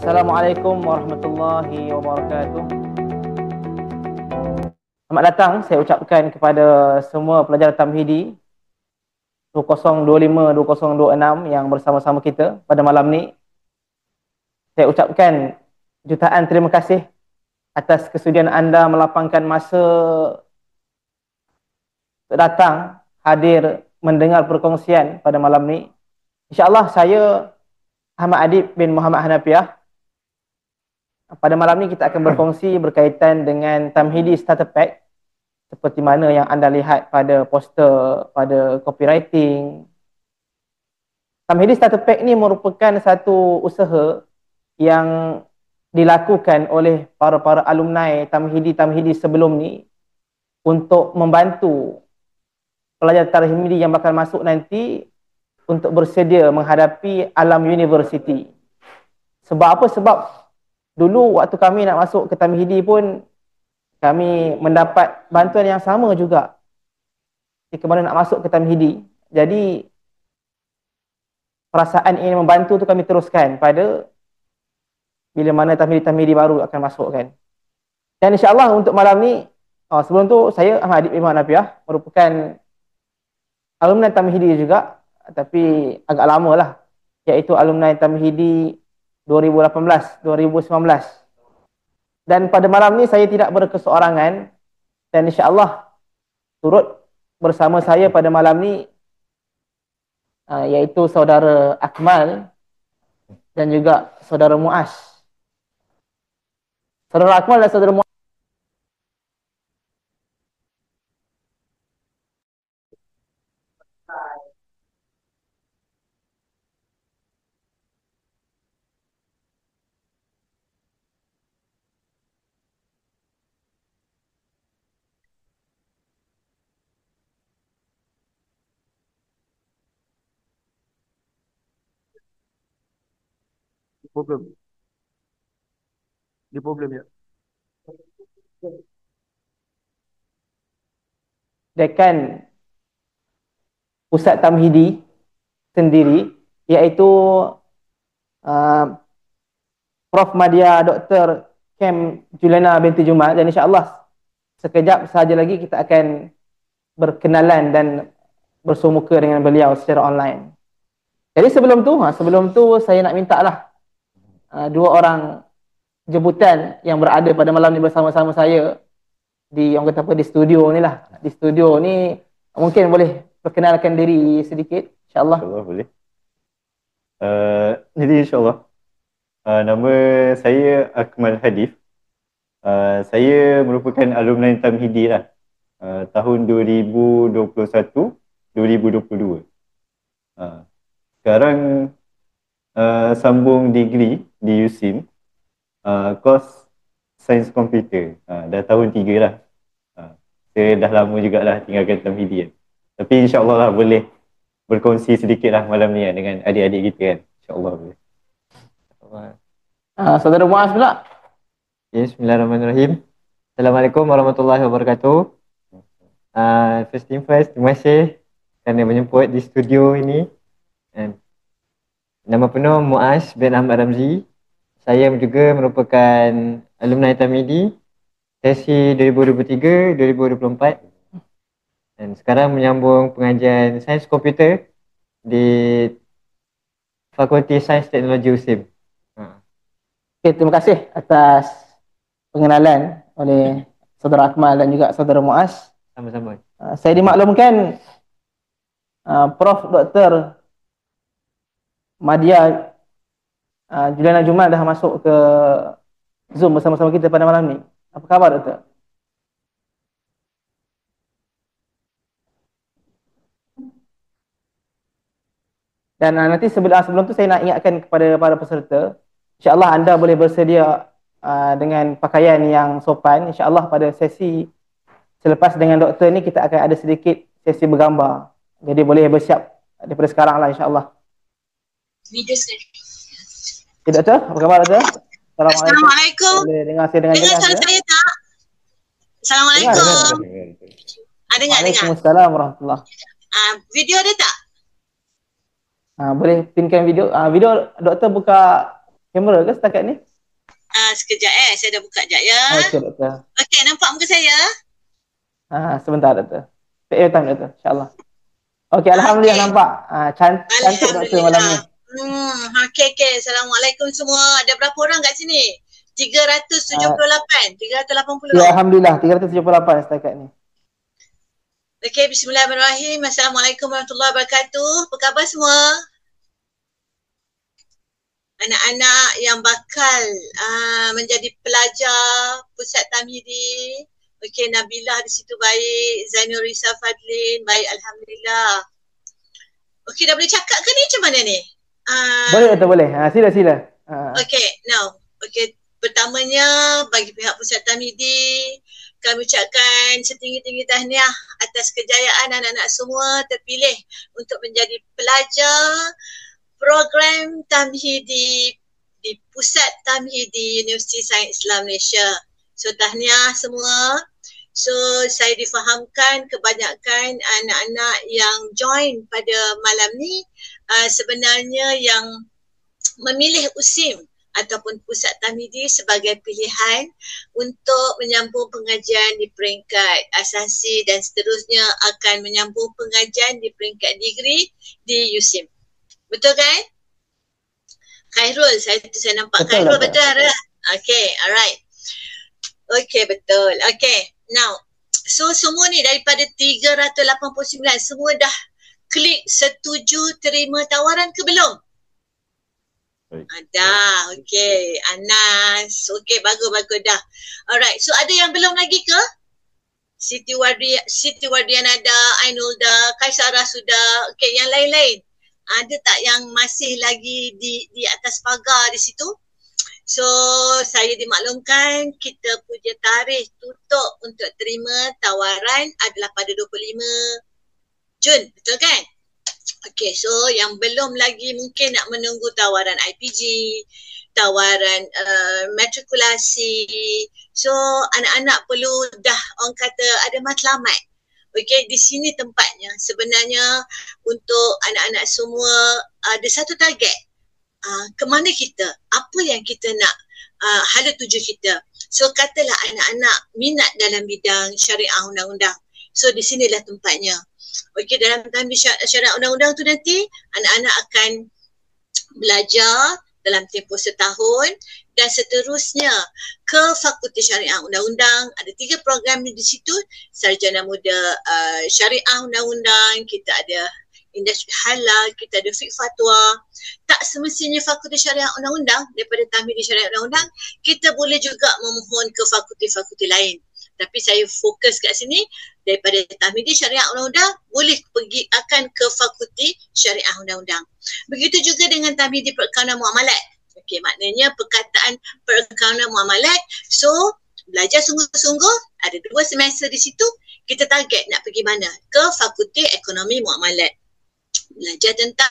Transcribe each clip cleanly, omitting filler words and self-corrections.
Assalamualaikum warahmatullahi wabarakatuh. Selamat datang saya ucapkan kepada semua pelajar Tamhidi 2025-2026 yang bersama-sama kita pada malam ni. Saya ucapkan jutaan terima kasih atas kesudian anda melapangkan masa untuk datang hadir mendengar perkongsian pada malam ni. InsyaAllah saya Ahmad Adib bin Muhammad Hanafiah. Pada malam ni kita akan berkongsi berkaitan dengan Tamhidi Starter Pack seperti mana yang anda lihat pada poster, pada copywriting. Tamhidi Starter Pack ni merupakan satu usaha yang dilakukan oleh para alumni Tamhidi sebelum ni untuk membantu pelajar Tamhidi yang bakal masuk nanti untuk bersedia menghadapi alam universiti. Sebab apa? Sebab dulu waktu kami nak masuk ke Tamhidi pun kami mendapat bantuan yang sama juga ketika mana nak masuk ke Tamhidi. Jadi perasaan ingin membantu tu kami teruskan pada bila mana Tamhidi baru akan masuk kan. Dan insyaAllah untuk malam ni, sebelum tu saya Ahmad Adib bin Muhammad Hanafiah merupakan alumni Tamhidi juga, tapi agak lama lah, iaitu alumni Tamhidi 2018-2019. Dan pada malam ni saya tidak berkeseorangan dan insyaAllah turut bersama saya pada malam ni iaitu saudara Akmal dan juga saudara Muaz. Saudara Akmal dan saudara Muaz problem ya. Dekan Pusat Tamhidi sendiri iaitu Prof. Madya Dr. Kem Juliana binti Jumal, dan insyaAllah sekejap sahaja lagi kita akan berkenalan dan bersumuka dengan beliau secara online. Jadi sebelum tu saya nak minta lah dua orang jemputan yang berada pada malam ni bersama-sama saya di orang kata apa, di studio ni lah. Di studio ni mungkin boleh perkenalkan diri sedikit, insyaAllah. InsyaAllah boleh. Jadi insyaAllah nama saya Akmal Hadif. Saya merupakan alumni Tamhidi lah, tahun 2021-2022. Sekarang sambung degree di USIM, course Sains Komputer. Dah tahun 3 lah. Saya dah lama jugalah tinggalkan Tamhidi kan. Tapi insyaAllah lah boleh berkongsi sedikit lah malam ni kan, dengan adik-adik kita kan. InsyaAllah boleh. Saudara Muaz pula. Bismillahirrahmanirrahim. Assalamualaikum warahmatullahi wabarakatuh. First thing first, terima kasih kerana menjemput di studio ini. Nama penuh Muaz bin Ahmad Ramzi. Saya juga merupakan alumni Tamhidi sesi 2023-2024 dan sekarang menyambung pengajian Sains Komputer di Fakulti Sains Teknologi USIM. Okay, terima kasih atas pengenalan oleh saudara Akmal dan juga saudara Muaz. Sama-sama. Saya dimaklumkan Prof. Dr. Madya Juliana Jumal dah masuk ke Zoom bersama-sama kita pada malam ni. Apa khabar, Doktor? Dan nanti sebelum tu saya nak ingatkan kepada para peserta, insyaAllah anda boleh bersedia dengan pakaian yang sopan. InsyaAllah pada sesi selepas dengan doktor ni kita akan ada sedikit sesi bergambar. Jadi boleh bersiap daripada sekarang lah insyaAllah. Video sekali. Okay, Doktor, apa khabar Doktor? Assalamualaikum. Boleh dengar saya dengan dengar jelas suara ya? saya tak? Assalamualaikum. Dengar. Waalaikumsalam warahmatullahi. Video ada tak? Boleh pinkan video. Video doktor buka kamera ke setakat ni? Sekejap saya dah buka sekejap ya. Okey doktor. Okey, nampak muka saya? Sebentar doktor. Take your time doktor, insya-Allah. Okey, alhamdulillah nampak. Cantik doktor malam ni. Okey. Assalamualaikum semua. Ada berapa orang kat sini? 378, 380. Ya, alhamdulillah 378 setakat ni. Okey, bismillahirrahmanirrahim. Assalamualaikum warahmatullahi wabarakatuh. Apa khabar semua? Anak-anak yang bakal menjadi pelajar Pusat Tamhidi. Okey, Nabilah di situ baik, Zainul Risa Fadlin baik, alhamdulillah. Okey, dah boleh cakap ke ni macam mana ni? Boleh doktor, boleh. Sila. Okey, now. Okey, pertamanya bagi pihak Pusat Tamhidi kami ucapkan setinggi-tinggi tahniah atas kejayaan anak-anak semua terpilih untuk menjadi pelajar program Tamhidi di Pusat Tamhidi Universiti Sains Islam Malaysia. So tahniah semua. So saya difahamkan kebanyakan anak-anak yang join pada malam ni sebenarnya yang memilih USIM ataupun Pusat Tamhidi sebagai pilihan untuk menyambung pengajian di peringkat asasi dan seterusnya akan menyambung pengajian di peringkat degree di USIM. Betul kan? Khairul, saya nampak betul, Khairul betul lah. Okay, alright. Okay, betul. Okay, now, so semua ni daripada 389 semua dah klik setuju terima tawaran ke belum? Dah, okay. Anas, okay, bagus dah. Alright, so ada yang belum lagi ke? Siti Wardian ada, Ainul dah, Kaisara sudah, okay, yang lain-lain. Ada tak yang masih lagi di atas pagar di situ? So, saya dimaklumkan kita punya tarikh tutup untuk terima tawaran adalah pada 25 Jun, betul kan? Okay, so yang belum lagi mungkin nak menunggu tawaran IPG, tawaran matrikulasi. So, anak-anak perlu dah orang kata ada matlamat. Okay, di sini tempatnya sebenarnya untuk anak-anak semua ada satu target. Ke mana kita? Apa yang kita nak? Hala tuju kita. So, katalah anak-anak minat dalam bidang syariah undang-undang. So, di sinilah tempatnya. Okey, dalam syariat undang-undang tu nanti anak-anak akan belajar dalam tempoh setahun dan seterusnya ke Fakulti Syariah Undang-Undang. Ada 3 program di situ, Sarjana Muda Syariah Undang-Undang, kita ada Industri Halal, kita ada Fiqh Fatwa. Tak semestinya Fakulti Syariah Undang-Undang, daripada Tamhidi Syariah Undang-Undang, kita boleh juga memohon ke fakulti-fakulti lain. Tapi saya fokus kat sini, daripada Tamhidi Syariah Undang-Undang boleh pergi akan ke Fakulti Syariah Undang-Undang. Begitu juga dengan Tamhidi Perkawanan Muamalat. Okey, maknanya perkataan perkawanan muamalat. So, belajar sungguh-sungguh, ada 2 semester di situ, kita target nak pergi mana? Ke Fakulti Ekonomi Muamalat. Belajar tentang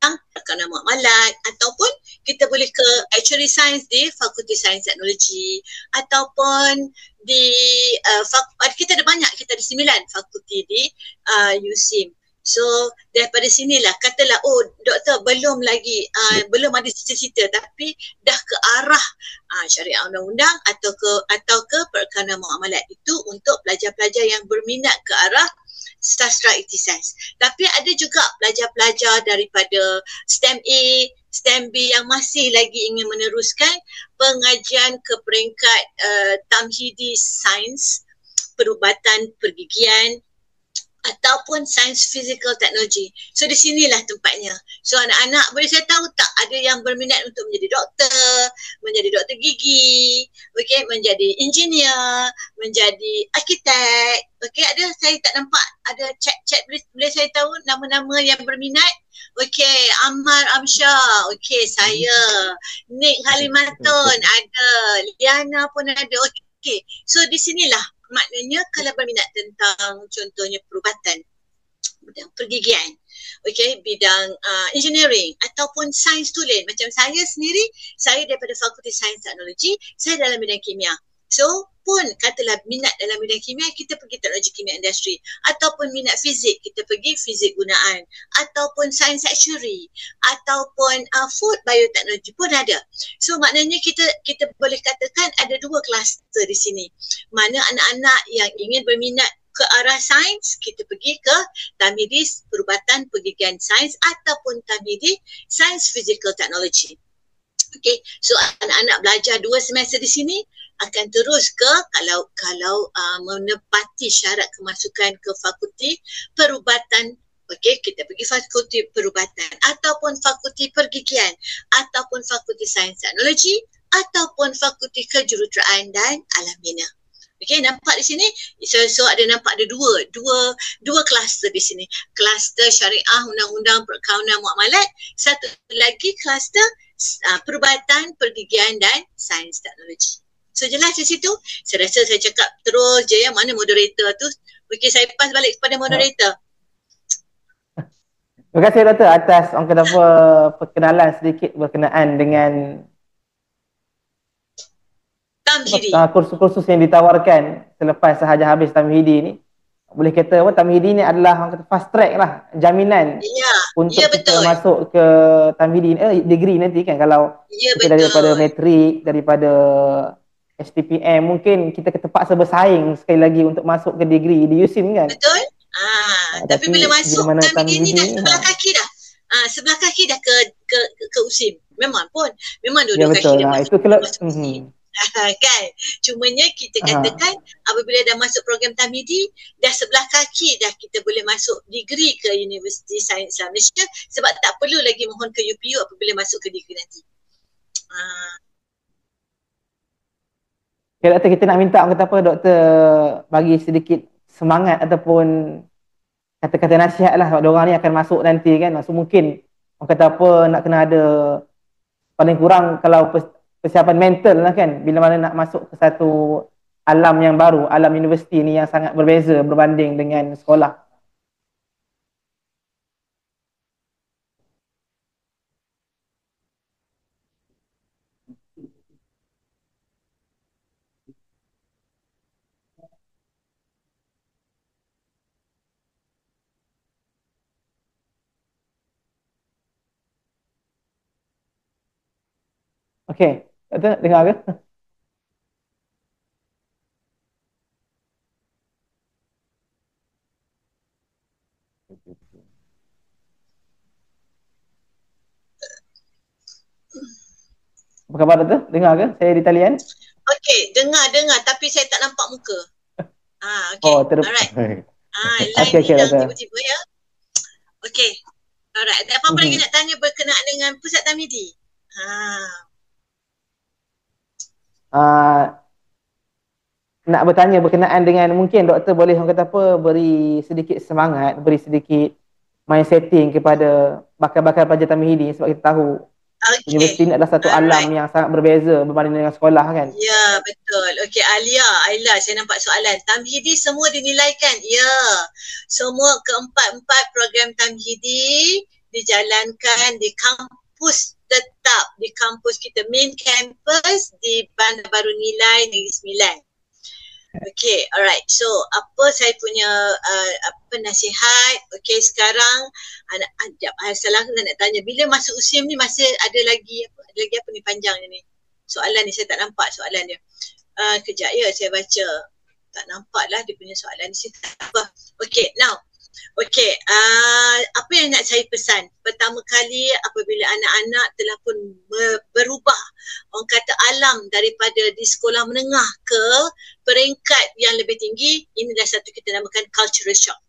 perkawanan muamalat, ataupun kita boleh ke Actuary Science di Fakulti Sains Teknologi, ataupun di kita ada banyak, kita ada 9 fakulti di USIM. So daripada sinilah katalah, oh doktor belum lagi belum ada cita-cita tapi dah ke arah syariah undang-undang atau ke perkawanan muamalat. Itu untuk pelajar-pelajar yang berminat ke arah sastra iktisas. Tapi ada juga pelajar-pelajar daripada STEM A, STEM B yang masih lagi ingin meneruskan pengajian ke peringkat Tamhidi Sains, Perubatan Pergigian ataupun Sains Physical Technology. So di sinilah tempatnya. So anak-anak boleh saya tahu tak ada yang berminat untuk menjadi doktor gigi, okey, menjadi engineer, menjadi arkitek. Okey, ada, saya tak nampak ada chat boleh saya tahu nama-nama yang berminat. Okey, Ammar Amsyah, okey, saya Nick Halimatun ada, Liana pun ada. Okey, so di sinilah maknanya kalau berminat tentang contohnya perubatan, bidang pergigian, okey, bidang engineering ataupun sains tulen. Macam saya sendiri, saya daripada Fakulti Sains Teknologi, saya dalam bidang kimia. So pun katalah minat dalam bidang kimia, kita pergi teknologi kimia industri, ataupun minat fizik, kita pergi fizik gunaan, ataupun sains actuary, ataupun food bioteknologi pun ada. So maknanya kita boleh katakan ada dua kluster di sini. Mana anak-anak yang ingin berminat ke arah sains, kita pergi ke Tamhidi Perubatan Pergigian Sains ataupun Tamhidi Sains Physical Technology. Okay, so anak-anak belajar 2 semester di sini akan terus ke kalau menepati syarat kemasukan ke fakulti perubatan. Okey, kita pergi fakulti perubatan ataupun fakulti pergigian ataupun fakulti sains teknologi ataupun fakulti kejuruteraan dan alam bina. Okey, nampak di sini? So ada nampak ada dua kluster di sini. Kluster syariah, undang-undang, perkawanan, muamalat. Satu lagi kluster perubatan, pergigian dan sains teknologi. So jelas di situ? Saya rasa saya cakap terus je yang mana moderator tu. Okey, saya pass balik kepada moderator. Terima kasih Doktor atas orang kata apa perkenalan sedikit berkenaan dengan Tamhidi. Kursus-kursus yang ditawarkan selepas sahaja habis Tamhidi ni. Boleh kata apa, Tamhidi ni adalah orang kata fast track lah, jaminan untuk kita betul. masuk ke Tamhidi degree nanti kan. Kalau kita daripada matrik, daripada STPM, mungkin kita terpaksa bersaing sekali lagi untuk masuk ke degree di USIM kan. Betul. Tapi bila masuk Tamhidi ni dah sebelah kaki dah. Sebelah kaki dah ke USIM. Memang dua-dua kaki dah masuk. Itu kalau kan. Cumanya kita katakan apabila dah masuk program Tamhidi, dah sebelah kaki dah kita boleh masuk degree ke Universiti Sains Islam Malaysia, sebab tak perlu lagi mohon ke UPU apabila masuk ke degree nanti. Okay, Doktor, kita nak minta orang kata apa, Doktor bagi sedikit semangat ataupun kata-kata nasihat lah sebab diorang ni akan masuk nanti kan. So mungkin orang kata apa, nak kena ada paling kurang kalau persiapan mental lah kan, bila mana nak masuk ke satu alam yang baru, alam universiti ni yang sangat berbeza berbanding dengan sekolah. Okey, Doktor dengar ke? Apa khabar Doktor? Dengar ke? Saya di talian? Okey, dengar tapi saya tak nampak muka. Okey. Alright. Line hilang tiba-tiba ya. Okey. Alright. Ada apa-apa lagi nak tanya berkenaan dengan Pusat Tamhidi? Nak bertanya berkenaan dengan, mungkin Doktor boleh orang kata apa, beri sedikit semangat, beri sedikit mind setting kepada bakal-bakal pelajar Tamhidi, sebab kita tahu universiti ni adalah satu alam yang sangat berbeza berbanding dengan sekolah kan. Ya, betul. Okey, Aila, saya nampak soalan. Tamhidi semua dinilaikan? Ya. Semua keempat-empat program Tamhidi dijalankan di kampus tetap, di kampus kita, main campus di Bandar Baru Nilai Negeri Sembilan. Okay, alright. So, apa saya punya nasihat? Okay, sekarang salah nak tanya, bila masuk USIM ni masih ada lagi apa ni panjang ni? Soalan ni saya tak nampak soalan dia. Kejap ya, saya baca. Tak nampak lah dia punya soalan ni. Okay, now. Okay, apa yang nak saya pesan? Pertama kali apabila anak-anak telah pun berubah, orang kata alam daripada di sekolah menengah ke peringkat yang lebih tinggi, inilah satu kita namakan cultural shock.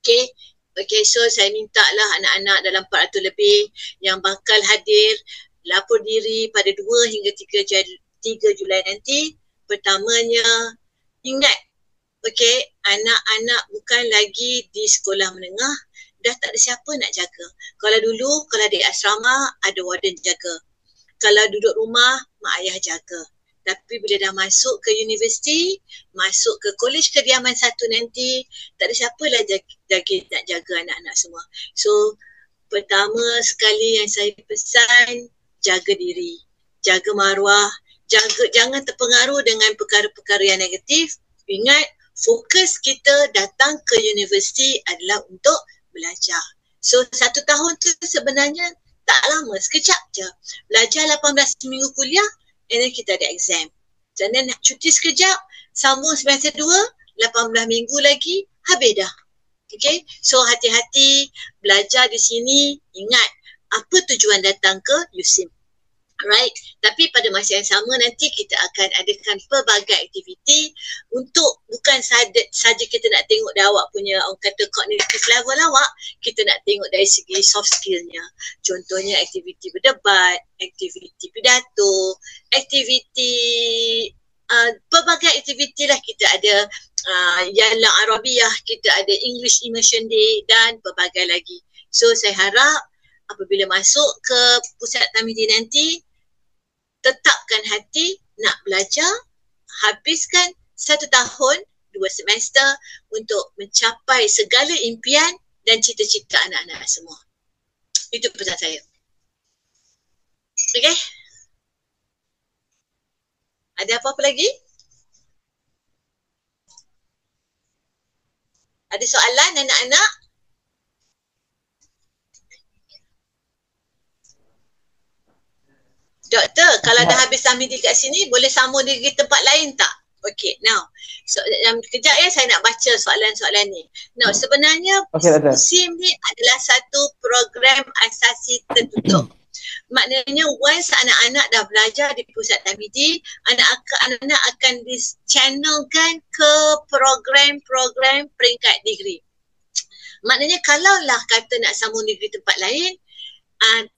Okay, so saya minta lah anak-anak dalam 400 lebih yang bakal hadir, lapor diri pada 2 hingga 3 Julai nanti. Pertamanya, ingat, okay, anak-anak bukan lagi di sekolah menengah, dah tak ada siapa nak jaga. Kalau dulu, kalau di asrama, ada warden jaga. Kalau duduk rumah, mak ayah jaga. Tapi bila dah masuk ke universiti, masuk ke kolej kediaman satu nanti, tak ada siapa lah nak jaga anak-anak semua. So, pertama sekali yang saya pesan, jaga diri, jaga maruah, jangan terpengaruh dengan perkara-perkara yang negatif. Ingat, fokus kita datang ke universiti adalah untuk belajar. So 1 tahun tu sebenarnya tak lama, sekejap je. Belajar 18 minggu kuliah, and then kita ada exam. Dan then cuti sekejap, sambung semester 2, 18 minggu lagi, habis dah. Okay, so hati-hati belajar di sini. Ingat, apa tujuan datang ke USIM. Alright, tapi pada masa yang sama nanti kita akan adakan pelbagai aktiviti untuk bukan saja kita nak tengok dah awak punya orang kata cognitive level awak, kita nak tengok dari segi soft skillnya. Contohnya aktiviti berdebat, aktiviti pidato, aktiviti pelbagai aktiviti lah. Kita ada Yalah Arabiah, kita ada English Immersion Day dan pelbagai lagi. So saya harap apabila masuk ke pusat Tamidi nanti, tetapkan hati nak belajar, habiskan 1 tahun, 2 semester untuk mencapai segala impian dan cita-cita anak-anak semua. Itu pesan saya. Okay? Ada apa-apa lagi? Ada soalan anak-anak? Doktor, kalau dah habis Tamidi kat sini, boleh sambung di tempat lain tak? Okay, now. So, kejap ya, saya nak baca soalan-soalan ni. Now, sebenarnya SIM ni adalah satu program asasi tertutup. Maknanya once anak-anak dah belajar di pusat Tamidi, anak-anak akan di-channelkan ke program-program peringkat degree. Maknanya kalaulah kata nak sambung degree tempat lain,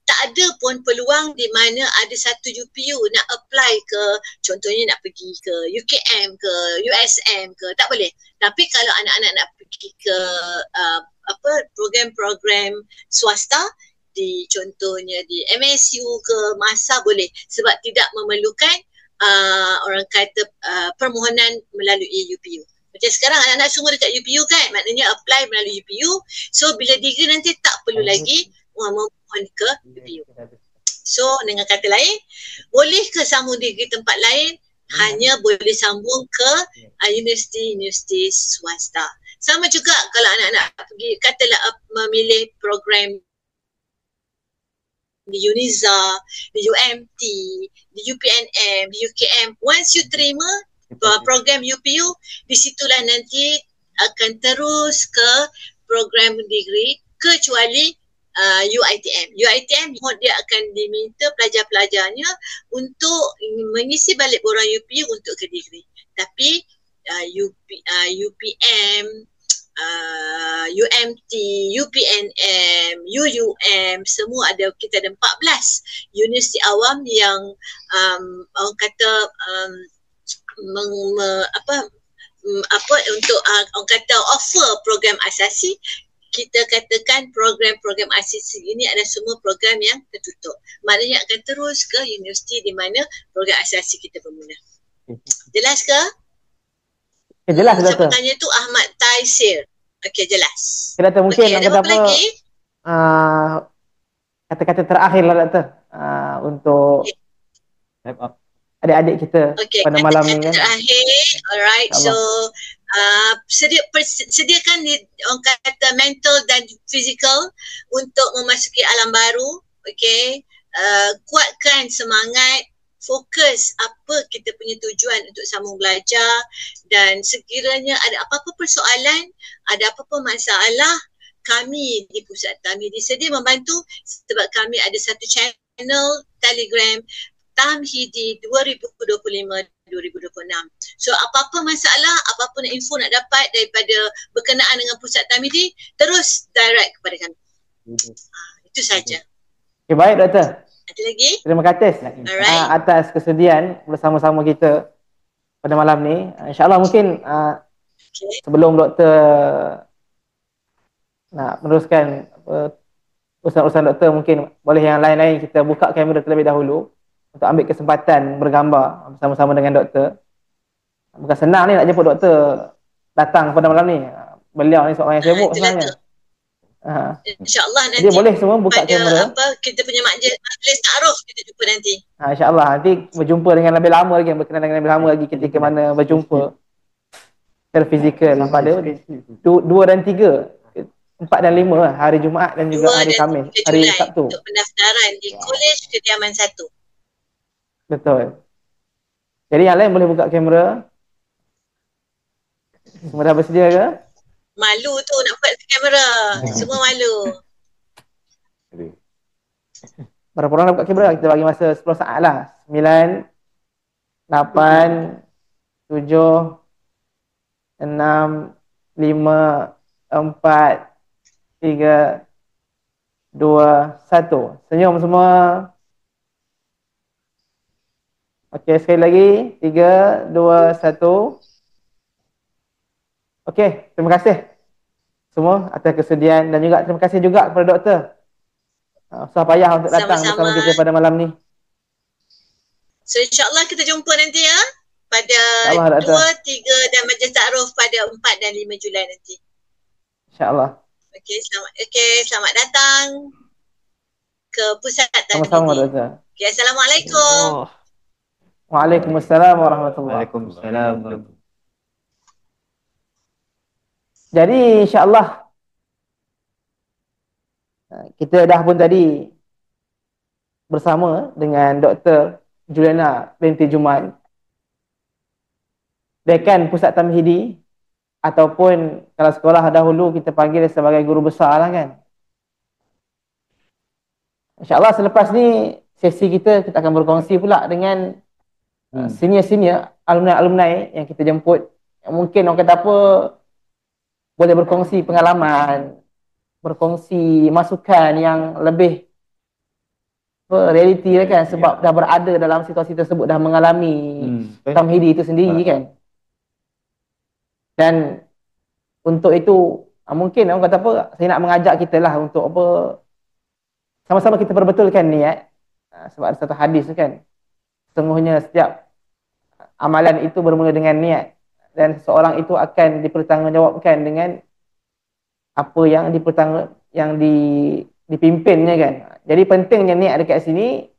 tak ada pun peluang di mana ada satu UPU nak apply ke, contohnya nak pergi ke UKM ke USM ke, tak boleh. Tapi kalau anak-anak nak pergi ke program-program swasta, contohnya di MSU ke MASA boleh, sebab tidak memerlukan orang kata permohonan melalui UPU. Macam sekarang anak-anak semua dekat UPU kan, maknanya apply melalui UPU. So bila degree nanti tak perlu lagi memohon ke UPU. So dengan kata lain, boleh ke sambung degree tempat lain, hanya boleh sambung ke universiti-universiti swasta. Sama juga kalau anak-anak pergi, katalah memilih program di UNIZA, di UMT, di UPNM, di UKM. Once you terima program UPU, di situlah nanti akan terus ke program degree, kecuali UiTM. UiTM dia akan diminta pelajar-pelajarnya untuk mengisi balik borang UPU untuk ke degree. Tapi UPM, UMT, UPNM, UUM, semua ada, kita ada 14 universiti awam yang orang kata untuk orang kata offer program asasi. Kita katakan program-program asasi ini adalah semua program yang tertutup. Maknanya akan terus ke universiti di mana program asasi kita bermula. Jelas ke? Jelas, Doktor. Saya bertanya tu Ahmad Taisir. Okey, jelas. Doktor, mungkin ada apa lagi? Kata-kata terakhir lah, Doktor, untuk adik-adik kita pada malam ni kan. Terakhir, alright. So sediakan orang kata mental dan fizikal untuk memasuki alam baru. Okay, kuatkan semangat, fokus apa kita punya tujuan untuk sambung belajar, dan sekiranya ada apa-apa persoalan, ada apa-apa masalah, kami di Pusat Tamidi sedia membantu, sebab kami ada satu channel Telegram Tamhidi 2025-2026. So apa-apa masalah, apa-apa info nak dapat daripada berkenaan dengan Pusat Tamidi, terus direct kepada kami. Itu saja. Okay, baik, Doktor. Ada lagi? Terima kasih atas kesediaan bersama-sama kita pada malam ni. InsyaAllah mungkin sebelum Doktor nak meneruskan urusan-urusan Doktor, mungkin boleh yang lain-lain kita buka kamera terlebih dahulu untuk ambil kesempatan bergambar bersama-sama dengan Doktor. Bukan senang ni nak jemput Doktor datang pada malam ni. Beliau ni seorang yang sibuk sebenarnya. InsyaAllah Jadi nanti boleh semua buka pada kamera. kita punya majlis ta'aruf kita jumpa nanti. InsyaAllah nanti berjumpa dengan lebih lama lagi, berkenalan dengan lebih lama lagi ketika mana berjumpa secara fizikal pada 2 dan 3, 4 dan 5 hari Jumaat dan juga 2 hari dan Khamis, 3 hari Julai Sabtu. untuk pendaftaran di Kolej Kediaman 1. Betul. Jadi yang lain boleh buka kamera. Semua dah bersedia ke? Malu tu nak buka kamera. Semua malu. Berapa orang nak buka kamera? Kita bagi masa 10 saat lah. 9, 8, 7, 6, 5, 4, 3, 2, 1. Senyum semua. Okey, sekali lagi. 3, 2, 1. Okey, terima kasih semua atas kesediaan dan juga terima kasih juga kepada doktor. Susah payah untuk datang bersama kita pada malam ni. So insyaAllah kita jumpa nanti ya. Pada 2, 3 dan majlis ta'aruf pada 4 dan 5 Julai nanti. InsyaAllah. Okey, selamat datang ke pusat Tamhidi. Sama-sama doktor. Okey, Assalamualaikum. Waalaikumsalam warahmatullahi wabarakatuh. Waalaikumsalam. Jadi insyaAllah kita dah pun tadi bersama dengan Dr. Juliana binti Juman, Dekan Pusat Tamhidi, ataupun kalau sekolah dahulu kita panggil sebagai guru besar lah kan. InsyaAllah selepas ni sesi kita akan berkongsi pula dengan senior-senior alumni-alumni yang kita jemput, yang mungkin orang kata apa, boleh berkongsi pengalaman, berkongsi masukan yang lebih realiti lah kan, sebab dah berada dalam situasi tersebut, dah mengalami Tamhidi itu sendiri kan. Dan untuk itu mungkin orang kata apa, saya nak mengajak kita lah untuk apa, sama-sama kita perbetulkan niat. Sebab ada satu hadis tu kan, sesungguhnya setiap amalan itu bermula dengan niat, dan seseorang itu akan dipertanggungjawabkan dengan apa yang dipimpinnya kan. Jadi pentingnya niat dekat sini.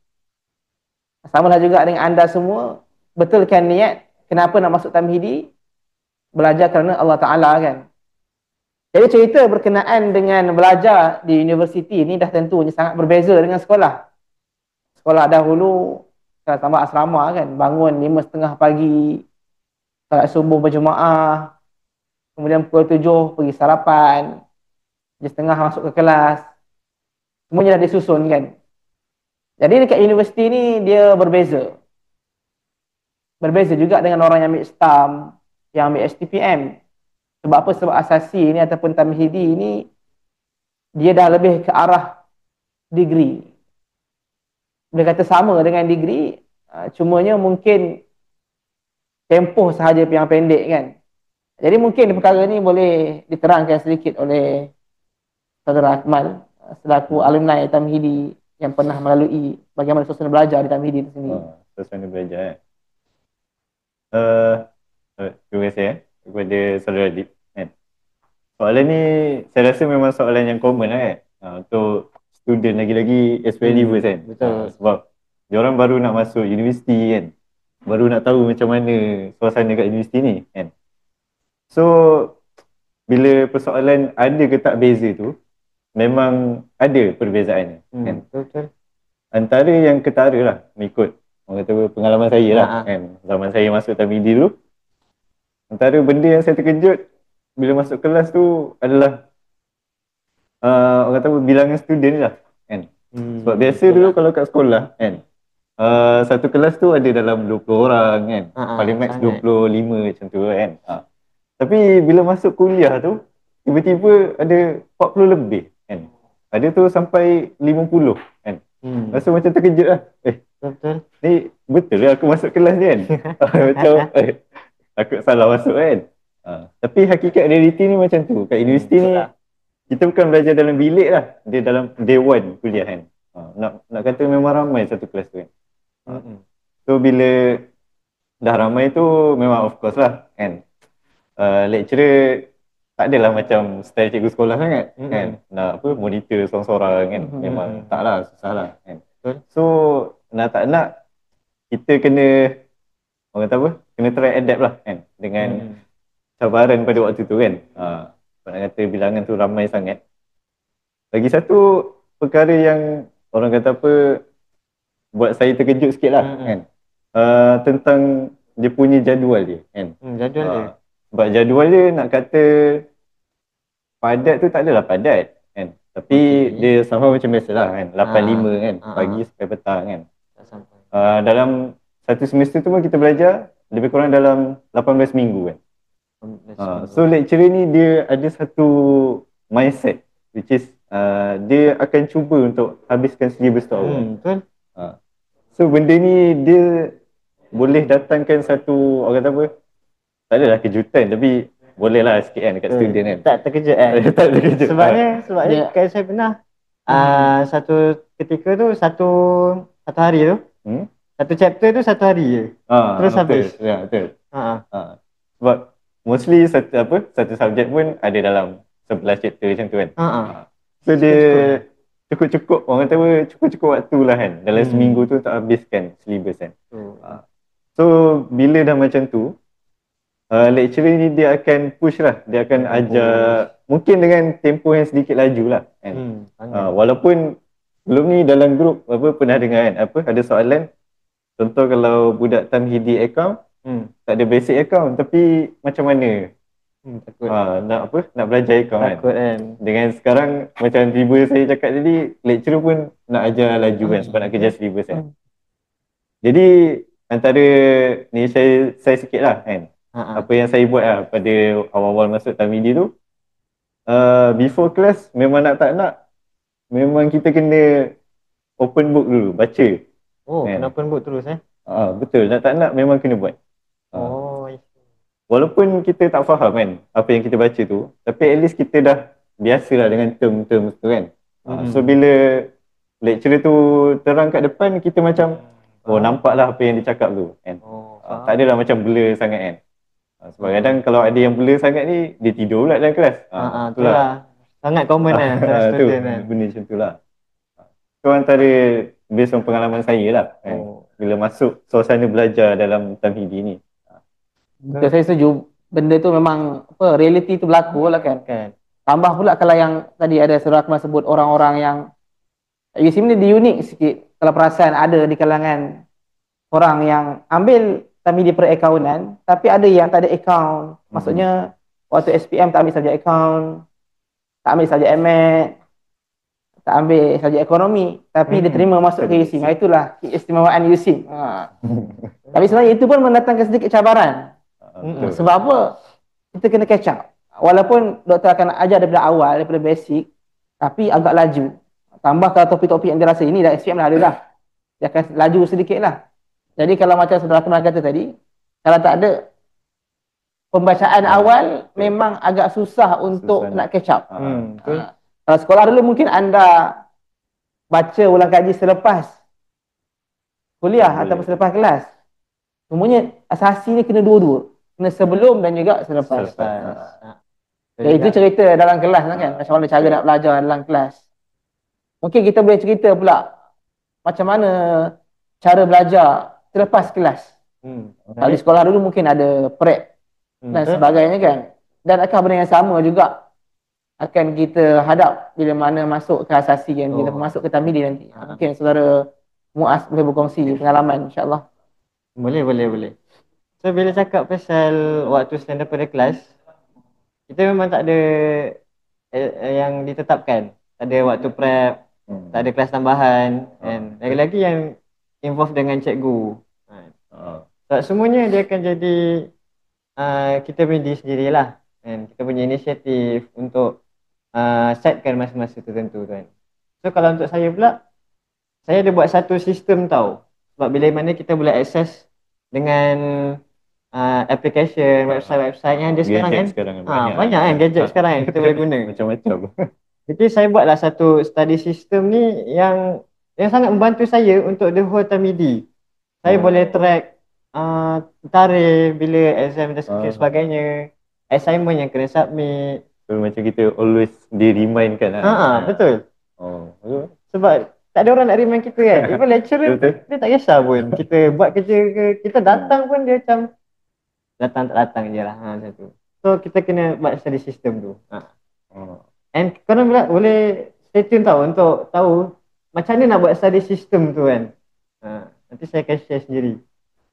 Samalah juga dengan anda semua, betulkan niat. Kenapa nak masuk Tamhidi? Belajar kerana Allah Ta'ala kan. Jadi cerita berkenaan dengan belajar di universiti ni dah tentunya sangat berbeza dengan sekolah. Sekolah dahulu, kalau tambah asrama kan, bangun 5:30 pagi, salat subuh berjemaah, kemudian pukul 7 pergi sarapan, 7:30 masuk ke kelas, semuanya dah disusun kan. Jadi dekat universiti ni dia berbeza. Berbeza juga dengan orang yang ambil STAM, yang ambil STPM. Sebab apa? Sebab asasi ni ataupun Tamhidi ni dia dah lebih ke arah degree. Boleh kata sama dengan degree, cumanya mungkin tempoh sahaja yang pendek kan. Jadi mungkin perkara ni boleh diterangkan sedikit oleh Saudara Akmal selaku alumni Tamhidi yang pernah melalui bagaimana suasana belajar di Tamhidi itu sendiri. Suasana belajar terima kasih kepada Saudara Adib kan. Soalan ni saya rasa memang soalan yang common lah kan, untuk student lagi-lagi aspiring leavers kan. Betul. Sebab diorang baru nak masuk universiti kan, baru nak tahu macam mana suasana kat universiti ni kan. So bila persoalan ada ke tak beza tu, memang ada perbezaan kan. Betul. Antara yang ketara lah, mengikut orang kata pengalaman saya lah kan, zaman saya masuk Tamhidi dulu, antara benda yang saya terkejut bila masuk kelas tu adalah orang kata bilangan student lah kan. Sebab biasa dulu kalau kat sekolah kan, satu kelas tu ada dalam 20 orang kan, paling max 25 macam tu kan. Tapi bila masuk kuliah tu, tiba-tiba ada 40 lebih kan. Ada tu sampai 50 kan. Rasa macam terkejut lah. Betul. Ni betul lah aku masuk kelas ni kan. Macam aku salah masuk kan. Tapi hakikat realiti ni macam tu. Kat universiti ni kita bukan belajar dalam bilik lah, dia dalam day one kuliah kan. Nak kata memang ramai satu kelas tu kan. So bila dah ramai tu memang of course lah kan, lecturer tak adalah macam style cikgu sekolah sangat kan. Nak apa monitor sorang-sorang kan. Memang taklah, susah lah kan. So nak tak nak kita kena orang kata apa? Kena try adapt lah kan dengan cabaran pada waktu tu kan. Nak kata bilangan tu ramai sangat. Lagi satu perkara yang orang kata apa buat saya terkejut sikit lah kan. Tentang dia punya jadual dia kan. Jadual dia. Sebab jadual dia nak kata padat tu tak adalah padat kan. Tapi dia sama macam biasa lah kan. 8-5 kan. Pagi sampai petang kan. Tak sampai. Dalam satu semester tu pun kita belajar lebih kurang dalam 18 minggu kan. So lecturer ni dia ada satu mindset which is dia akan cuba untuk habiskan syllabus tu awal. Betul. So benda ni dia boleh datangkan satu orang kata apa, tak adalah kejutan tapi boleh lah sikit kan dekat student kan. Tak terkejut kan. Tak terkejut. Sebabnya kalau saya pernah satu ketika tu satu hari tu satu chapter tu satu hari je. Terus habis. Ya, betul. Sebab mostly satu subjek pun ada dalam 11 chapter macam tu kan. So dia cukup-cukup orang kata apa, cukup-cukup waktu lah kan. Dalam seminggu tu tak habiskan syllabus kan. So bila dah macam tu lecturer ni dia akan push lah. Dia akan ajar mungkin dengan tempo yang sedikit laju lah kan. Walaupun sebelum ni dalam grup pernah dengar kan ada soalan. Contoh kalau budak tamhidi account tak ada basic account tapi macam mana takut nak belajar account takut kan. Dengan sekarang macam tiba saya cakap tadi, lecturer pun nak ajar laju kan sebab nak kejar syllabus kan. Jadi antara ni saya sikit lah kan. Apa yang saya buat lah pada awal-awal masuk tamhidi tu, before class memang nak tak nak memang kita kena open book dulu, baca. Kena open book terus betul, nak tak nak memang kena buat. Walaupun kita tak faham kan apa yang kita baca tu, tapi at least kita dah biasalah dengan term-term tu kan. So bila lecturer tu terang kat depan, kita macam nampaklah apa yang dia cakap tu kan. Tak adalah macam blur sangat kan. Sebab kadang kalau ada yang blur sangat ni, dia tidur pula dalam kelas. Itulah sangat common kan antara student kan. Benda macam tu lah. So antara based on pengalaman saya lah kan, bila masuk suasana belajar dalam tamhidi ni. Betul, saya setuju. Benda tu memang reality tu berlaku lah kan. Tambah pula kalau yang tadi ada Saudara Akmal sebut orang-orang yang USIM ni dia unik sikit. Kalau perasan ada di kalangan orang yang ambil tamhidi perakaunan tapi ada yang tak ada account. Maksudnya waktu SPM tak ambil subjek account, tak ambil subjek MAT, tak ambil subjek ekonomi, tapi dia terima masuk ke USIM. Itulah keistimewaan USIM. Tapi sebenarnya itu pun mendatangkan sedikit cabaran. Sebab apa? Kita kena catch up. Walaupun doktor akan ajar daripada awal, daripada basic, tapi agak laju. Tambah kalau topik-topik yang dia rasa ini dah SPM dah ada dah. Dia akan laju sedikit lah. Jadi kalau macam Saudara Akmal kata tadi, kalau tak ada pembacaan awal, memang agak susah untuk nak catch up. Kalau sekolah dulu mungkin anda baca ulang kaji selepas kuliah ataupun selepas kelas. Semuanya asasi ni kena dua-dua. Kena sebelum dan juga selepas. Itu cerita dalam kelas kan. Macam mana cara nak belajar dalam kelas. Mungkin kita boleh cerita pula macam mana cara belajar selepas kelas. Kalau di sekolah dulu mungkin ada prep dan sebagainya kan. Dan akan benda yang sama juga akan kita hadap bila mana masuk ke asasi kan. Kita masuk ke tamhidi nanti. Mungkin saudara Muaz boleh berkongsi pengalaman insyaAllah. Boleh. So bila cakap pasal waktu stand up pada kelas, kita memang tak ada yang ditetapkan. Tak ada waktu prep, tak ada kelas tambahan kan. Lagi-lagi yang involve dengan cikgu. Tak semuanya dia akan jadi kita punya diri sendirilah kan. Kita punya inisiatif untuk setkan masa-masa tertentu kan. So kalau untuk saya pula, saya ada buat satu sistem tau. Sebab bila mana kita boleh akses dengan application, website yang ada sekarang kan. Banyak kan gadget sekarang kan kita boleh guna. Macam-macam. Jadi saya buatlah satu study system ni yang sangat membantu saya untuk the whole tamhidi. Saya boleh track tarikh bila exam dan sebagainya, assignment yang kena submit, So macam kita always di-remind kan lah. Betul. Oh, betul. Sebab tak ada orang nak remind kita kan. Even lecturer Betul. dia tak kisah pun. Kita buat kerja ke, kita datang pun dia macam datang tak datang je lah. Macam tu. So kita kena buat study system tu. Oh. And korang boleh stay tune tau untuk tahu macam mana nak buat study system tu kan. Nanti saya akan share sendiri.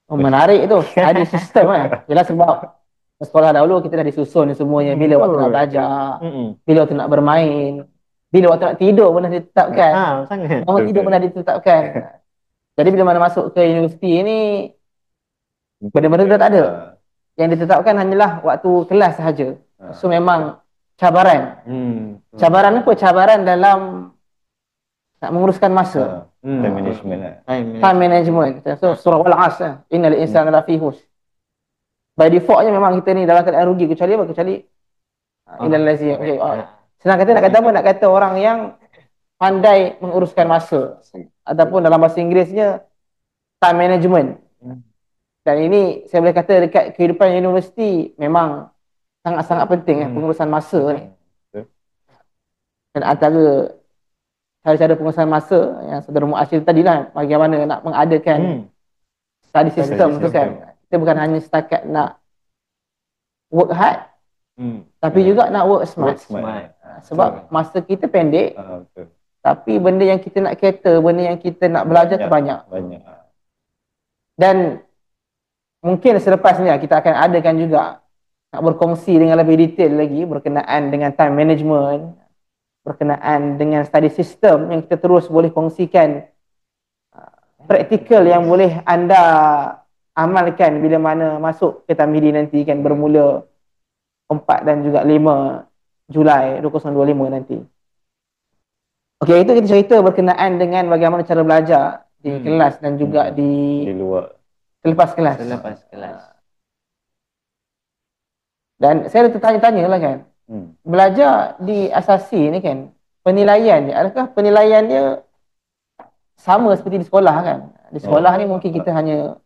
Oh, menarik tu. Ada sistem kan. Yelah sebab sekolah dahulu kita dah disusun semuanya. Bila waktu nak belajar, bila waktu nak bermain, bila waktu nak tidur pun dah ditetapkan. Sangat. Bangun tidur pun dah ditetapkan. Jadi bila mana masuk ke universiti ni, benda-benda tu tak ada. Yang ditetapkan hanyalah waktu kelas sahaja. So memang cabaran. Cabaran apa? Cabaran dalam nak menguruskan masa. Time management lah. Time management. So surah Wal-'Asr, innal insana lafi khusr. By defaultnya memang kita ni dalam keadaan rugi kecuali apa? Kecuali illal lazi. Senang kata nak kata apa? Nak kata orang yang pandai menguruskan masa. Ataupun dalam bahasa Inggerisnya time management. Dan ini saya boleh kata dekat kehidupan universiti memang sangat-sangat penting pengurusan masa ni. Dan antara cara-cara pengurusan masa yang saudara Muaz cerita tadilah bagaimana nak mengadakan study system tu kan. Kita bukan hanya setakat nak work hard tapi juga nak work smart. Sebab masa kita pendek tapi benda yang kita nak cater, benda yang kita nak belajar tu banyak. Dan mungkin selepas ni kita akan adakan juga nak berkongsi dengan lebih detail lagi berkenaan dengan time management, berkenaan dengan study system yang kita terus boleh kongsikan praktikal yang boleh anda amalkan bila mana masuk ke Tamhidi nanti kan bermula 4 dan juga 5 Julai 2025 nanti. Okey, itu kita cerita berkenaan dengan bagaimana cara belajar di kelas dan juga di luar selepas kelas. Dan saya ada tertanya-tanya lah kan. Belajar di asasi ni kan, penilaian ni, adakah penilaian dia sama seperti di sekolah kan? Di sekolah ni mungkin kita hanya,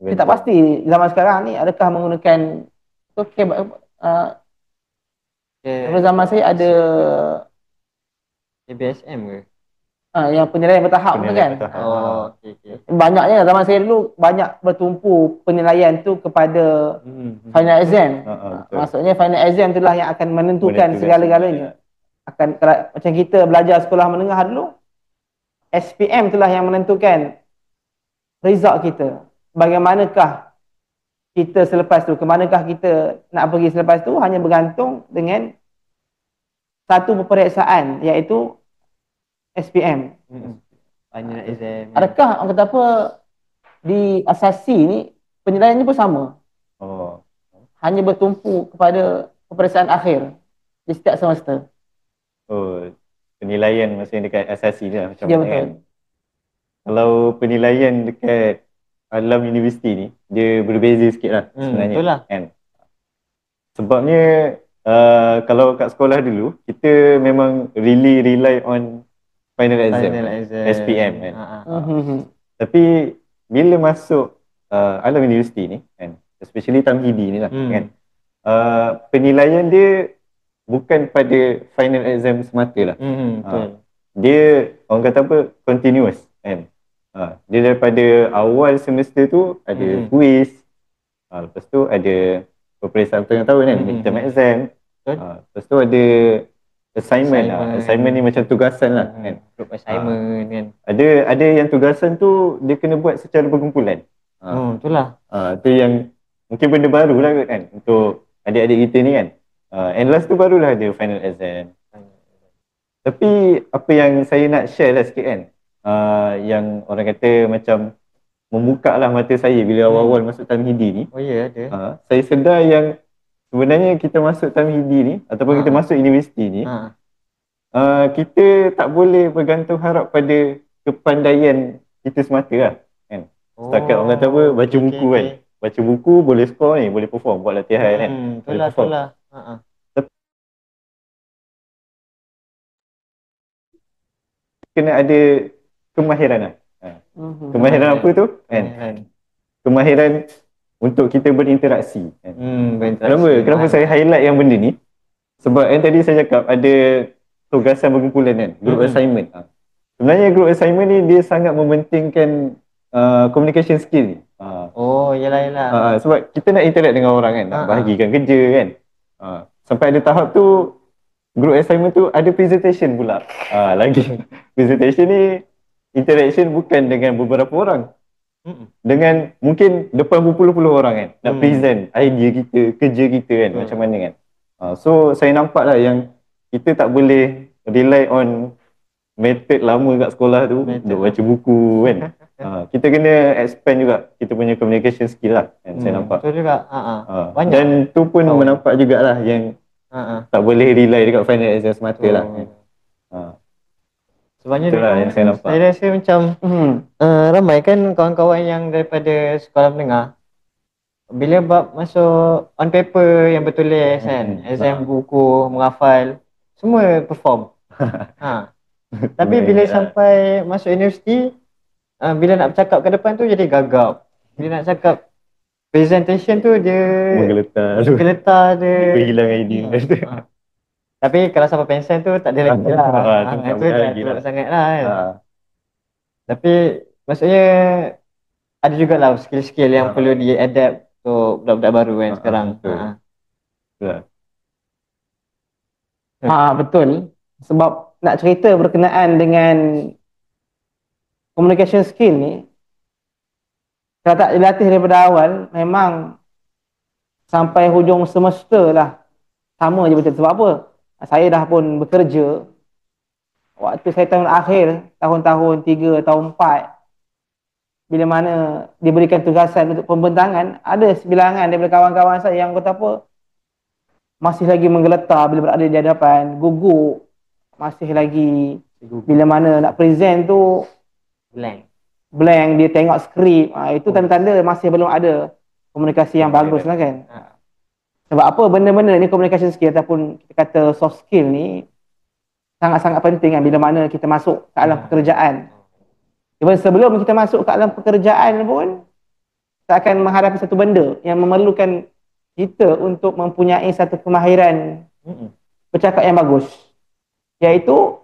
kita tak pasti zaman sekarang ni adakah menggunakan zaman saya ada ABSM ke? Yang penilaian bertahap tu kan. Okay. Banyaknya zaman saya dulu banyak bertumpu penilaian tu kepada final exam. Maksudnya final exam itulah yang akan menentukan segala-galanya. Akan macam kita belajar sekolah menengah dulu, SPM itulah yang menentukan result kita. Bagaimanakah kita selepas tu, ke manakah kita nak pergi selepas tu hanya bergantung dengan satu peperiksaan iaitu SPM. Final exam. Adakah orang kata apa di asasi ni penilaiannya pun sama? Hanya bertumpu kepada peperiksaan akhir di setiap semester. Penilaian maksudnya dekat asasi ni lah macam Ya, mana betul. kan? Kalau penilaian dekat dalam universiti ni dia berbeza sikit lah sebenarnya. Betul lah. Kan? Sebabnya kalau kat sekolah dulu kita memang really rely on final exam. SPM kan. Tapi bila masuk alam universiti ni kan, especially Tamhidi ni lah kan, penilaian dia bukan pada final exam semata lah. Dia orang kata apa, continuous kan. Dia daripada awal semester tu ada quiz, lepas tu ada peperiksaan tengah tahun kan, midterm exam, lepas tu ada assignment ni macam tugasan lah kan. Group assignment kan. Ada yang tugasan tu dia kena buat secara berkumpulan. Itulah. Tu yang mungkin benda baru lah kan untuk adik-adik kita ni kan. And last tu barulah ada final exam. Tapi apa yang saya nak share lah sikit kan, yang orang kata macam membuka lah mata saya bila awal-awal masuk Tamhidi ni. Ada. Saya sedar yang sebenarnya kita masuk Tamhidi ni ataupun kita masuk universiti ni, kita tak boleh bergantung harap pada kepandaian kita semata lah kan. Setakat orang kata apa, baca buku kan. Baca buku boleh score ni, boleh perform, buat latihan kan. Itulah. Kena ada kemahiran lah. Kemahiran apa tu kan? Kemahiran untuk kita berinteraksi kan? Kenapa saya highlight yang benda ni? Sebab yang tadi saya cakap ada tugasan berkumpulan kan, group assignment. Sebenarnya group assignment ni dia sangat mementingkan communication skill ni. Oh, yalah. Sebab kita nak interact dengan orang kan, nak bahagikan kerja kan. Sampai ada tahap tu group assignment tu ada presentation pula. Lagi presentation ni interaction bukan dengan beberapa orang. Dengan mungkin depan berpuluh-puluh orang kan, nak present idea kita, kerja kita kan, macam mana kan. So saya nampak lah yang kita tak boleh rely on method lama kat sekolah tu, duk baca buku kan. Kita kena expand juga kita punya communication skill lah kan, saya nampak. Betul juga. Banyak. Dan tu pun menampak jugalah yang tak boleh rely dekat final exam semata lah kan. Sebenarnya Itulah yang saya nampak. Saya rasa macam ramai kan kawan-kawan yang daripada sekolah menengah, bila bab masuk on paper yang bertulis kan, exam buku, menghafal, semua perform. Tapi bila sampai masuk universiti, bila nak bercakap ke depan tu jadi gagap. Bila nak cakap presentation tu dia menggeletar dia. Hilang idea. Tapi kalau sampai pension tu tak ada lagi lah. Itu dah teruk sangat lah kan. Tapi maksudnya ada jugalah skill-skill yang perlu di-adapt untuk budak-budak baru kan sekarang. Betul. Sebab nak cerita berkenaan dengan communication skill ni, kalau tak dilatih daripada awal, memang sampai hujung semester lah sama je betul. Sebab apa? Saya dah pun bekerja, waktu saya tahun akhir, tahun-tahun 3, tahun 4, bila mana diberikan tugasan untuk pembentangan, ada sebilangan daripada kawan-kawan saya yang kata apa, masih lagi menggeletar bila berada di hadapan, gugup, masih lagi bila mana nak present tu blank, dia tengok skrip. Itu tanda-tanda masih belum ada komunikasi yang bagus lah kan. Sebab apa, benda-benda ni, communication skill ataupun kita kata soft skill ni sangat-sangat penting kan bila mana kita masuk ke alam pekerjaan. Even sebelum kita masuk ke alam pekerjaan pun, kita akan menghadapi satu benda yang memerlukan kita untuk mempunyai satu kemahiran bercakap yang bagus, iaitu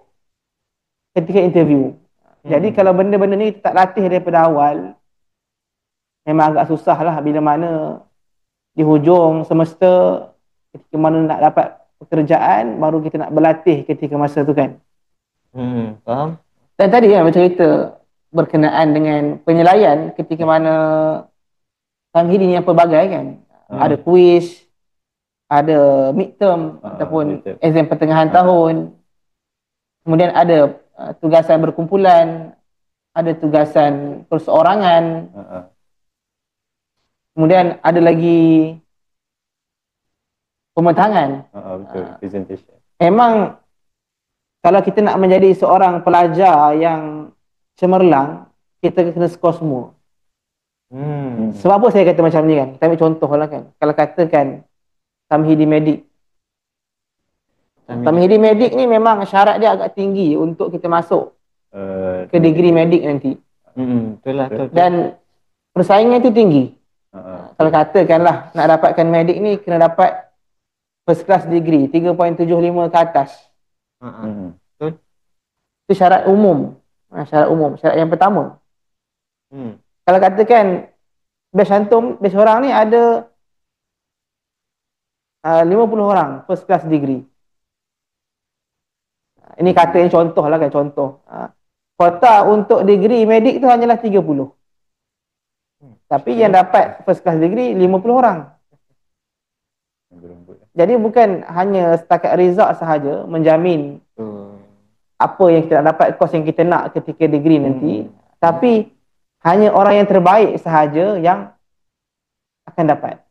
ketika interview. Jadi kalau benda-benda ni tak latih daripada awal, memang agak susah lah bila mana di hujung semester, ketika mana nak dapat pekerjaan, baru kita nak berlatih ketika masa tu kan. Faham? Dan tadi kan bercerita berkenaan dengan penilaian ketika mana tamhidi ni yang pelbagai kan. Ada kuis, ada midterm ataupun exam pertengahan tahun. Kemudian ada tugasan berkumpulan, ada tugasan perseorangan. Kemudian ada lagi pembentangan. Betul, presentation. Memang kalau kita nak menjadi seorang pelajar yang cemerlang, kita kena skor semua. Sebab apa saya kata macam ni kan? Kita ambil contoh lah kan. Kalau katakan tamhidi medik. Tamhidi medik ni memang syarat dia agak tinggi untuk kita masuk ke degree medik nanti. Betul lah. Dan persaingan tu tinggi. Kalau katakanlah nak dapatkan medik ni kena dapat first class degree 3.75 ke atas. Betul. Itu syarat umum. Syarat yang pertama. Kalau katakan batch hantum, batch orang ni ada 50 orang first class degree. Ini kata yang contoh lah kan, contoh. Kota untuk degree medik tu hanyalah 30. Tapi yang dapat first class degree 50 orang. Jadi bukan hanya setakat result sahaja menjamin apa yang kita nak dapat, course yang kita nak ketika degree nanti, tapi hanya orang yang terbaik sahaja yang akan dapat.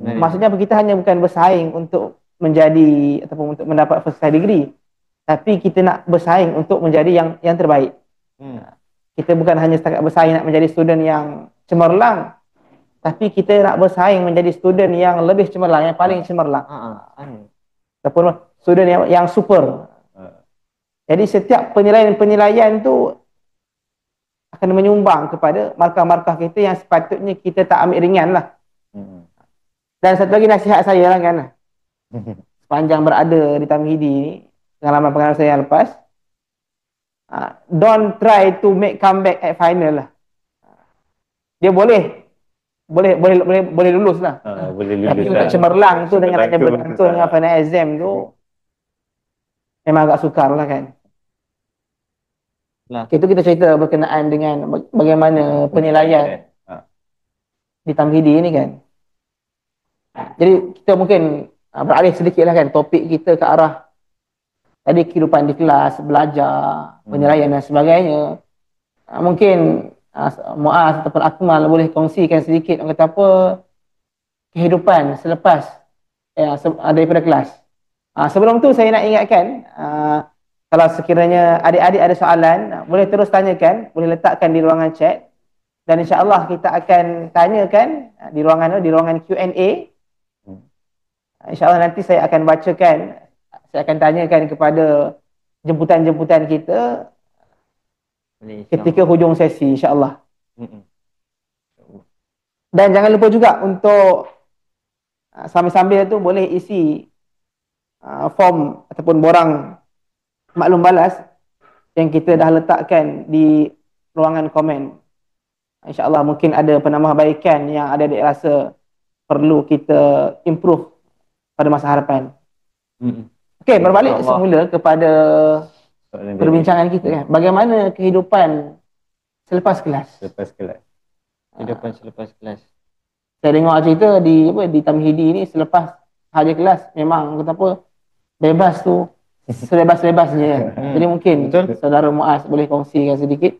Maksudnya kita hanya bukan bersaing untuk menjadi ataupun untuk mendapat first class degree, tapi kita nak bersaing untuk menjadi yang terbaik. Kita bukan hanya setakat bersaing nak menjadi student yang cemerlang, tapi kita nak bersaing menjadi student yang lebih cemerlang, yang paling cemerlang. Ataupun student yang super. Jadi setiap penilaian tu akan menyumbang kepada markah-markah kita yang sepatutnya kita tak ambil ringan lah. Dan satu lagi nasihat saya lah kan. sepanjang berada di Tamhidi ni, pengalaman-pengalaman saya yang lepas, don't try to make comeback at final lah. Dia boleh lulus lah. Boleh Tapi lulus untuk lah. cemerlang tu dengan hanya Cemerlang tu bergantung dengan susah. final exam tu memang agak sukar lah kan. Lah. Itu kita cerita berkenaan dengan bagaimana penilaian di Tamhidi ni kan. Jadi kita mungkin beralih sedikit lah kan topik kita ke arah tadi kehidupan di kelas, belajar, penilaian dan sebagainya. Mungkin Muaz ataupun Akmal boleh kongsikan sedikit orang kata apa kehidupan selepas daripada kelas. Sebelum tu saya nak ingatkan kalau sekiranya adik-adik ada soalan boleh terus tanyakan, boleh letakkan di ruangan chat dan insya-Allah kita akan tanyakan di ruangan Q&A. InsyaAllah nanti saya akan bacakan, saya akan tanyakan kepada jemputan-jemputan kita ketika hujung sesi insyaAllah. Dan jangan lupa juga untuk sambil-sambil tu boleh isi form ataupun borang maklum balas yang kita dah letakkan di ruangan komen. InsyaAllah mungkin ada penambahbaikan yang adik-adik rasa perlu kita improve pada masa hadapan. Okey, berbalik semula kepada perbincangan kita kan. Bagaimana kehidupan selepas kelas? Selepas kelas. Kehidupan selepas kelas. Saya dengar cerita di Tamhidi ni selepas hajar kelas memang kata apa bebas tu sebebas-bebasnya kan. Jadi mungkin saudara Muaz boleh kongsikan sedikit.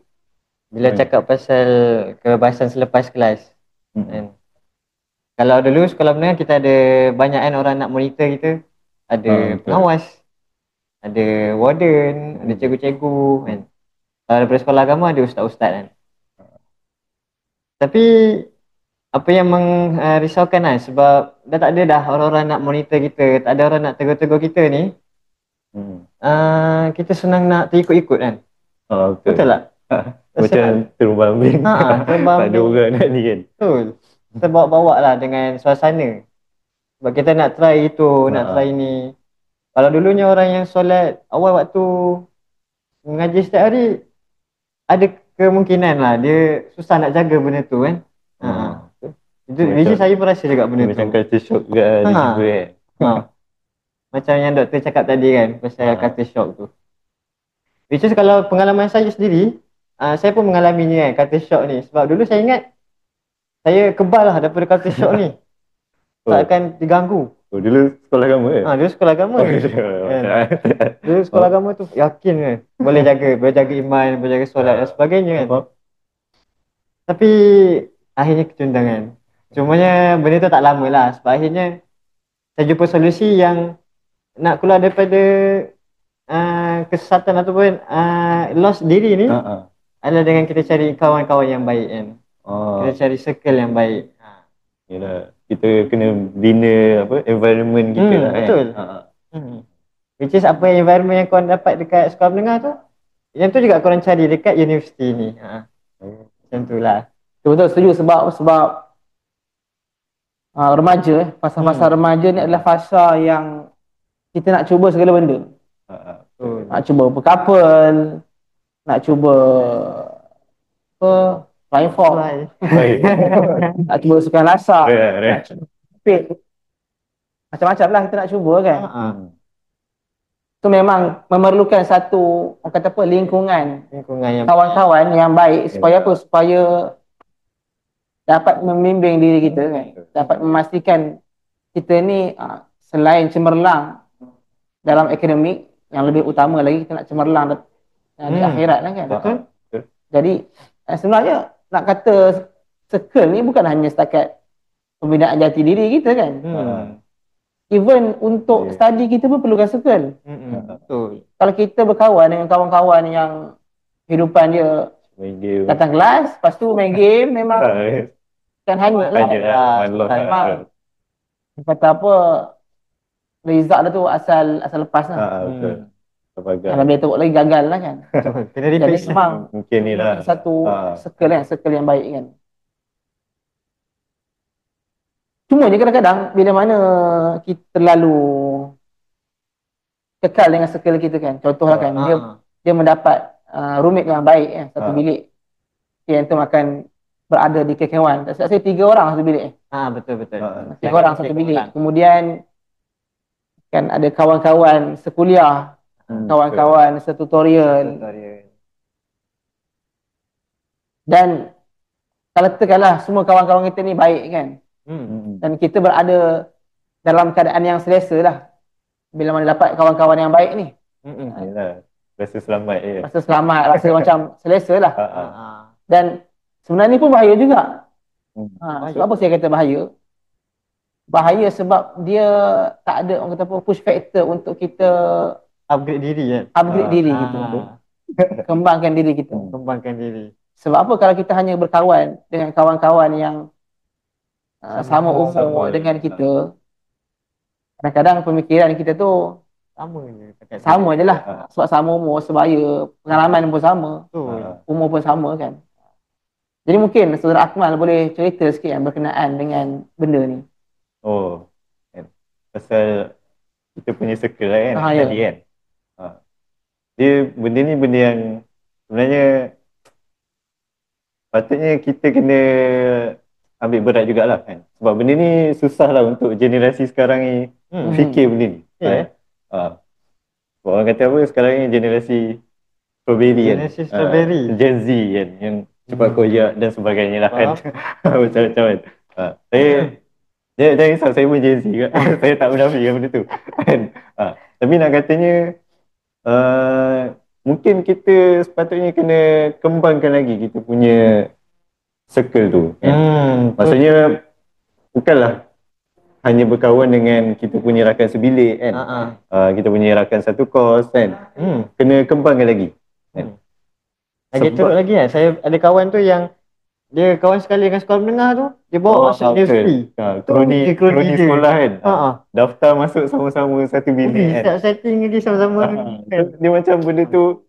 Bila cakap pasal kebebasan selepas kelas. Kalau dulu sekolah menengah kita ada banyak kan orang nak monitor kita. Ada pengawas, ada warden, ada cikgu-cikgu kan. Kalau daripada sekolah agama ada ustaz-ustaz kan. Tapi apa yang merisaukan kan sebab dah tak ada dah orang-orang nak monitor kita, tak ada orang nak tegur-tegur kita ni. Kita senang nak terikut-ikut kan. Betul tak? Macam terbang-ambing. Tak ada orang nak ni kan. Betul. Kita bawa-bawa lah dengan suasana. Sebab kita nak try itu, nak try ni. Kalau dulunya orang yang solat awal waktu mengaji setiap hari, ada kemungkinan lah dia susah nak jaga benda tu kan. Jadi saya pun rasa juga benda tu. Macam culture shock juga ada juga kan. Macam yang doktor cakap tadi kan, pasal culture shock tu. Which is kalau pengalaman saya sendiri, saya pun mengalaminya kan, culture shock ni. Sebab dulu saya ingat, saya kebal lah daripada culture shock ni. Tak akan diganggu. Dulu sekolah agama ke? Dulu sekolah agama. Dulu sekolah agama tu yakin kan. Boleh jaga iman, boleh jaga solat dan sebagainya kan. Tapi akhirnya kecundangan. Cumanya benda tu tak lama lah. Sebab akhirnya saya jumpa solusi yang nak keluar daripada kesesatan ataupun loss diri ni adalah dengan kita cari kawan-kawan yang baik kan. Kita cari circle yang baik. Yalah, kita kena bina environment kita lah kan. Betul. Which is apa environment yang korang dapat dekat sekolah menengah tu, yang tu juga korang cari dekat universiti ni. Macam tu lah. Betul, setuju sebab remaja, fasa-fasa remaja ni adalah fasa yang kita nak cuba segala benda. Nak cuba berkapal, nak cuba flying fox, nak cuba sukan lasak, macam-macam lah kita nak cuba kan. Itu memang memerlukan satu orang kata apa lingkungan yang kawan-kawan yang baik supaya apa, supaya dapat membimbing diri kita kan, dapat memastikan kita ni selain cemerlang dalam akademik, yang lebih utama lagi kita nak cemerlang di akhirat lah kan. Betul. Jadi sebenarnya nak kata circle ni bukan hanya setakat pembinaan jati diri kita kan. Even untuk study kita pun perlukan circle. Betul. Kalau kita berkawan dengan kawan-kawan yang kehidupan dia datang kelas, lepas tu main game, memang kan hanyut lah. Kata apa, result dia tu asal lepas lah. Kalau dia teruk lagi gagal lah kan. Kena jadi replace memang mungkin ni lah satu circle yang baik kan. Cuma je kadang-kadang bila mana kita terlalu kekal dengan circle kita kan. Contohlah kan, dia mendapat roommate yang baik kan, satu bilik. Yang tu akan berada di KK1. Tak silap saya 3 orang satu bilik. Betul. 3 orang satu bilik. Kemudian kan ada kawan-kawan sekuliah, kawan-kawan setutorial. Dan kalau katakanlah semua kawan-kawan kita ni baik kan. Dan kita berada dalam keadaan yang selesa lah. Bila mana dapat kawan-kawan yang baik ni. Yalah. Rasa selamat je. Rasa selamat, rasa macam selesa lah. Dan sebenarnya ni pun bahaya juga. Sebab apa saya kata bahaya? Bahaya sebab dia tak ada orang kata apa push factor untuk kita Upgrade diri kan. Upgrade diri kita. Kembangkan diri kita. Kembangkan diri. Sebab apa kalau kita hanya berkawan dengan kawan-kawan yang sama umur dengan kita, kadang-kadang pemikiran kita tu sama je lah. Sebab sama umur, sebaya, pengalaman pun sama, umur pun sama kan. Jadi mungkin Saudara Akmal boleh cerita sikit yang berkenaan dengan benda ni. Oh, pasal kita punya circle lah kan, tadi kan. Dia benda ni benda yang sebenarnya patutnya kita kena ambil berat jugalah kan. Sebab benda ni susah lah untuk generasi sekarang ni fikir benda ni. Orang kata apa sekarang ni generasi strawberry kan. Generasi strawberry. Gen Z kan, yang cepat koyak dan sebagainya lah kan. Macam-macam kan. Jangan risau, saya pun Gen Z kan. Saya tak menafikan benda tu kan. Tapi nak katanya mungkin kita sepatutnya kena kembangkan lagi kita punya circle tu kan? Maksudnya bukanlah hanya berkawan dengan kita punya rakan sebilik kan. Kita punya rakan satu kos kan. Kena kembangkan lagi kan? Lagi teruk lagi kan, saya ada kawan tu yang dia kawan sekali dengan sekolah menengah tu, dia bawa masuk universiti. Kroni sekolah kan. Daftar masuk sama-sama satu bilik kan. Setting lagi sama-sama kan. Dia macam benda tu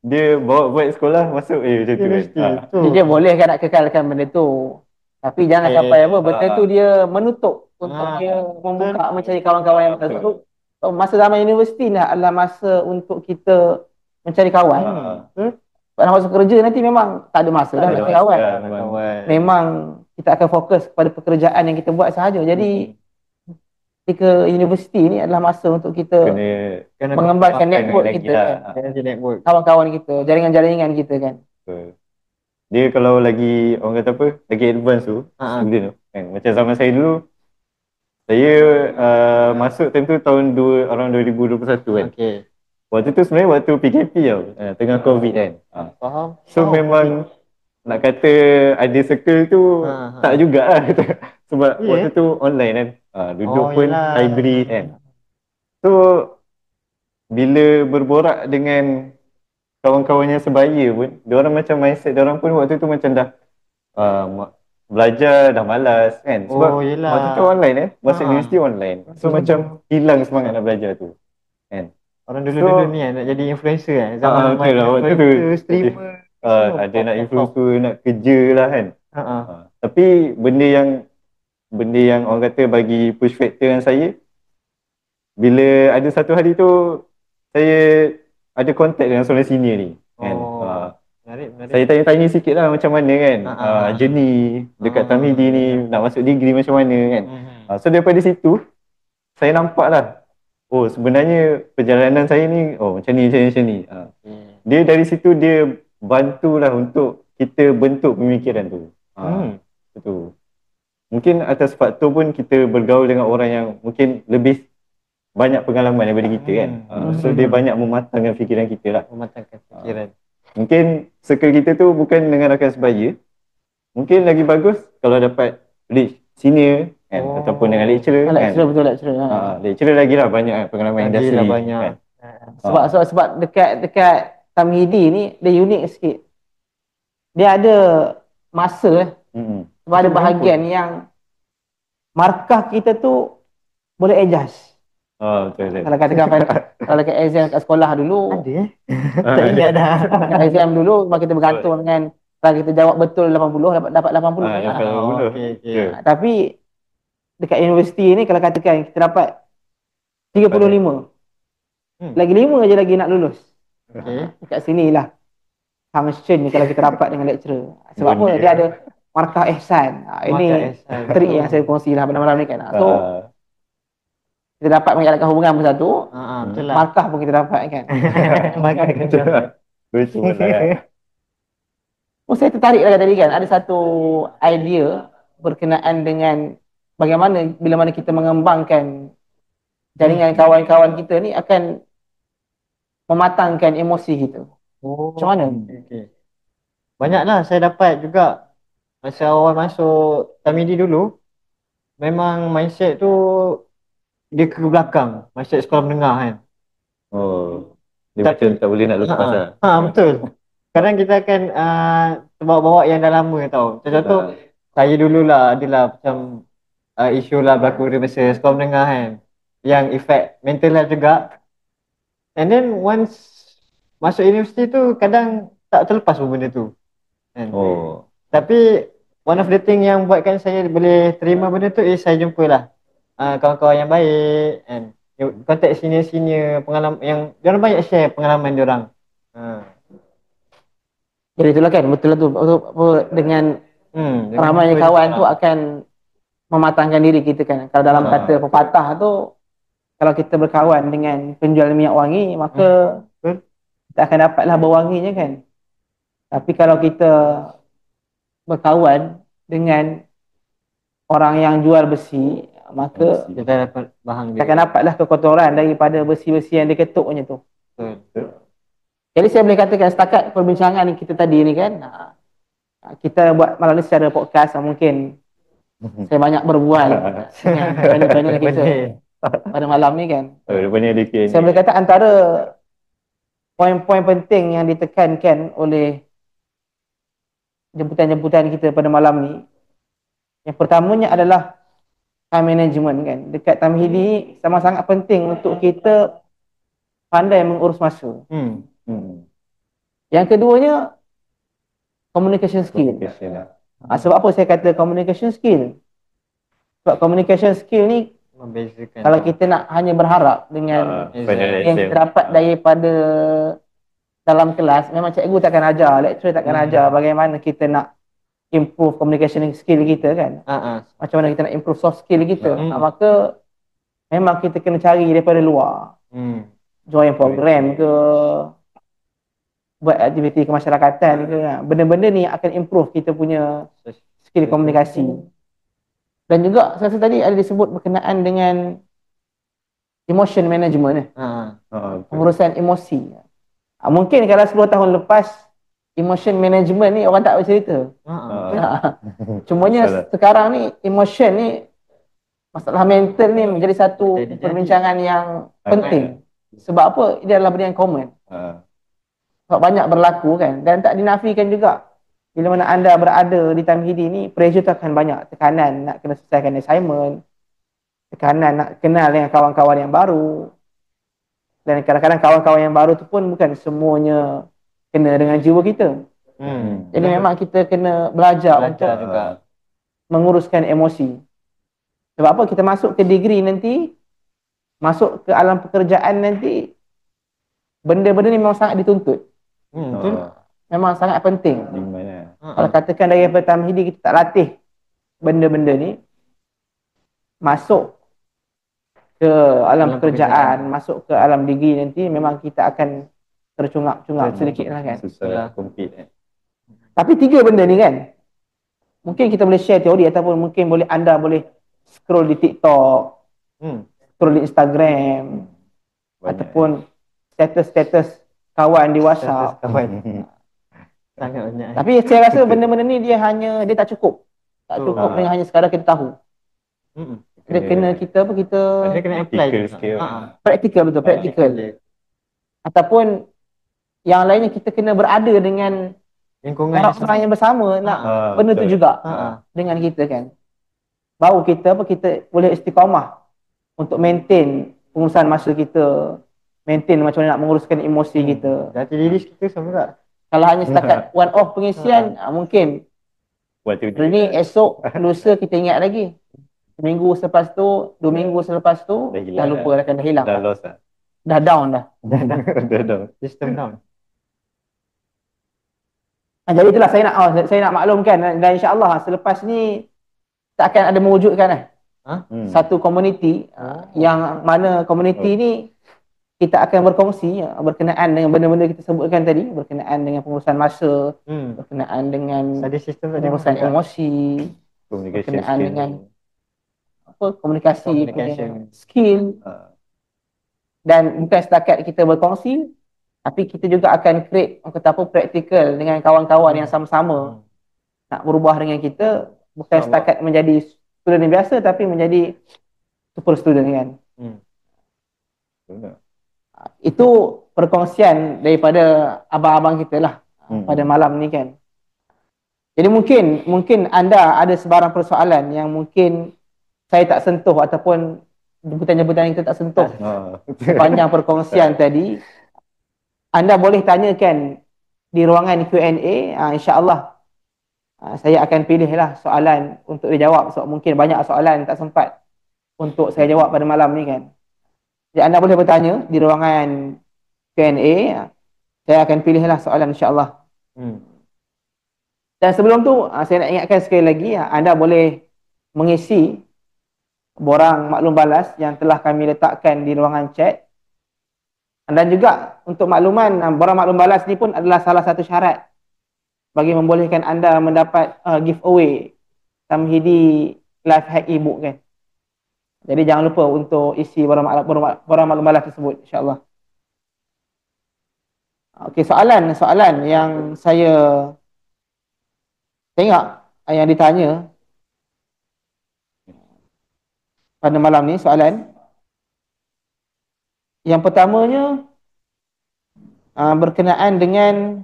dia bawa buat sekolah masuk macam tu kan. Dia boleh kan nak kekalkan benda tu. Tapi jangan sampai apa benda tu dia menutup untuk dia membuka mencari kawan-kawan yang betul. Masa zaman universiti ni adalah masa untuk kita mencari kawan. Nak masuk kerja nanti memang tak ada masa dah nak kawan. Memang kita akan fokus kepada pekerjaan yang kita buat sahaja. Jadi ketika universiti ni adalah masa untuk kita kena mengembangkan network kita kan. Kawan-kawan kita, jaringan-jaringan kita kan. Dia kalau lagi orang kata apa, lagi advance tu, dia kan. Macam zaman saya dulu, saya masuk time tu tahun around 2021 kan. Waktu tu sebenarnya waktu PKP tau, tengah COVID kan. Faham. So memang nak kata ada circle tu tak jugalah. Sebab waktu tu online kan. Duduk pun hybrid kan. So bila berborak dengan kawan-kawannya sebaya pun, diorang macam mindset diorang pun waktu tu macam dah belajar dah malas kan. Sebab waktu tu online kan, masuk universiti online. So macam hilang semangat nak belajar tu kan. Orang dulu-dulu ni nak jadi influencer kan. Zaman waktu tu streamer. Ada nak influencer, nak kerja lah kan. Tapi benda yang orang kata bagi push factor dengan saya, bila ada satu hari tu saya ada kontak dengan seorang senior ni kan. Menarik. Saya tanya-tanya sikit lah macam mana kan journey dekat Tamhidi ni, nak masuk degree macam mana kan. So daripada situ saya nampak lah, oh sebenarnya perjalanan saya ni macam ni. Dia dari situ dia bantulah untuk kita bentuk pemikiran tu. Betul. Mungkin atas faktor pun kita bergaul dengan orang yang mungkin lebih banyak pengalaman daripada kita kan. So dia banyak mematangkan fikiran kita lah. Mematangkan fikiran. Mungkin circle kita tu bukan dengan rakan sebaya. Mungkin lagi bagus kalau dapat lead senior kan, ataupun dengan lecturer kan. Betul lecturer. Lecturer lagi lah banyak pengalaman industri banyak. Kan. Sebab dekat Tamhidi ni dia unik sikit. Dia ada masa sebab ada bahagian yang markah kita tu boleh adjust. Betul. Kalau katakan kalau dekat exam kat sekolah dulu Ada tak ingat dah. Dekat exam dulu sebab kita bergantung dengan kalau kita jawab betul 80 dapat 80. Okay. Tapi dekat universiti ni kalau katakan kita dapat 35. Lagi 5 je lagi nak lulus. Okey. Dekat sini lah function ni kalau kita rapat dengan lecturer. Sebab apa? Bondik, Dia ada markah ihsan. Ini Markah ihsan. trik yang saya kongsi lah pada malam ni kan. So, kita dapat menjalankan hubungan pun satu. Betul lah. Markah pun kita dapat kan. Markah kena. betul lah. Oh, saya tertarik lah tadi kan. Ada satu idea berkenaan dengan bagaimana bila mana kita mengembangkan jaringan kawan-kawan kita ni akan mematangkan emosi kita. Macam mana? Okay. Banyaklah saya dapat juga masa awal masuk Tamidi dulu. Memang mindset tu dia ke belakang, mindset sekolah menengah kan. Oh, dia macam tak boleh nak lepas lah. Betul. Kadang kita akan terbawa-bawa yang dah lama tau. Contoh saya dululah adalah macam isu lah berlaku di masa sekolah menengah kan. Yang efek mental health juga. And then once masuk universiti tu kadang tak terlepas pun benda tu. Kan? Oh. Tapi one of the thing yang buatkan saya boleh terima benda tu is saya jumpalah kawan-kawan yang baik and kontak senior-senior pengalaman yang diorang banyak share pengalaman diorang. Jadi itulah kan, betul lah tu. Dengan ramai kawan tu akan mematangkan diri kita kan. Kalau dalam kata pepatah tu, kalau kita berkawan dengan penjual minyak wangi, maka kita akan dapatlah bau wanginya kan. Tapi kalau kita berkawan dengan orang yang jual besi, maka kita dapat bahan dia. kita akan dapatlah kekotoran daripada besi-besi yang diketuknya tu. Jadi saya boleh katakan setakat perbincangan kita tadi ni kan, kita buat malam ni secara podcast, mungkin saya banyak berbual dengan panel-panel kita pada malam ni kan. Saya boleh kata antara poin-poin penting yang ditekankan oleh jemputan-jemputan kita pada malam ni, yang pertamanya adalah time management kan. Dekat Tamhidi sama sangat penting untuk kita pandai mengurus masa. Yang keduanya communication skill. Sebab apa saya kata communication skill? Sebab communication skill ni membezakan. Kalau kita nak hanya berharap dengan yang kita dapat daripada dalam kelas, memang cikgu takkan ajar, lecturer takkan ajar bagaimana kita nak improve communication skill kita kan. Macam mana kita nak improve soft skill kita. Maka memang kita kena cari daripada luar. Join program ke, buat aktiviti kemasyarakatan ke, benda-benda ni akan improve kita punya skill komunikasi. Dan juga saya rasa tadi ada disebut berkenaan dengan emotion management pengurusan emosi. Mungkin kalau 10 tahun lepas emotion management ni orang tak bercerita. Cumanya sekarang ni emotion ni, masalah mental ni menjadi satu perbincangan yang penting. Sebab apa? Dia adalah benda yang common. Sebab banyak berlaku kan, dan tak dinafikan juga. Bila mana anda berada di Tamhidi ni, pressure tu akan banyak. Tekanan nak kena selesaikan assignment, tekanan nak kenal dengan kawan-kawan yang baru. Dan kadang-kadang kawan-kawan yang baru tu pun bukan semuanya kena dengan jiwa kita. Jadi memang kita kena belajar untuk menguruskan emosi. Sebab apa? Kita masuk ke degree nanti, masuk ke alam pekerjaan nanti, benda-benda ni memang sangat dituntut. Memang sangat penting. Kalau katakan daripada Tamhidi kita tak latih benda-benda ni, masuk ke alam pekerjaan, masuk ke alam degree nanti, memang kita akan tercungap-cungap sedikit lah kan. Susah compete. Tapi 3 benda ni kan, mungkin kita boleh share teori, ataupun mungkin anda boleh scroll di TikTok, scroll di Instagram, ataupun status-status kawan di WhatsApp. Sangat banyak. Tapi saya rasa benda-benda ni dia tak cukup. Tak cukup dengan hanya sekadar kita tahu. Dia kena kita kena apply practical, betul, practical. Ataupun yang lainnya kita kena berada dengan lingkungan orang yang bersama nak benda tu juga dengan kita kan. Baru kita boleh istiqamah untuk maintain pengurusan masa kita, maintain macam mana nak menguruskan emosi kita. Jati diri kita sama tak? Kalau hanya setakat one off pengisian, mungkin hari ni, esok, lusa kita ingat lagi. Minggu selepas tu, 2 minggu selepas tu, dah lupa, dah hilang. Dah lost lah. dah down dah. Dah. Sistem down. Jadi itulah saya nak maklumkan, dan insya-Allah selepas ni tak akan ada mewujudkan satu komuniti yang mana komuniti ni kita akan berkongsi berkenaan dengan benda-benda kita sebutkan tadi, berkenaan dengan pengurusan masa, berkenaan dengan pengurusan emosi, berkenaan dengan komunikasi punya skill. Dan bukan setakat kita berkongsi, tapi kita juga akan create praktikal dengan kawan-kawan yang sama-sama nak berubah dengan kita, bukan setakat menjadi student yang biasa, tapi menjadi super student kan. Itu perkongsian daripada abang-abang kita lah pada malam ni kan. Jadi mungkin anda ada sebarang persoalan yang mungkin saya tak sentuh, ataupun jemputan-jemputan yang kita tak sentuh sepanjang perkongsian tadi. Anda boleh tanyakan di ruangan Q&A. InsyaAllah saya akan pilihlah soalan untuk dijawab. So, mungkin banyak soalan tak sempat untuk saya jawab pada malam ni kan. Jadi anda boleh bertanya di ruangan Q&A. Saya akan pilihlah soalan insyaAllah. Dan sebelum tu saya nak ingatkan sekali lagi, anda boleh mengisi borang maklum balas yang telah kami letakkan di ruangan chat. Dan juga untuk makluman, borang maklum balas ni pun adalah salah satu syarat bagi membolehkan anda mendapat giveaway Tamhidi Life Hack e-book kan. Jadi jangan lupa untuk isi borang maklum balas tersebut insya-Allah. Okey, soalan yang saya tengok yang ditanya pada malam ni, soalan yang pertamanya berkenaan dengan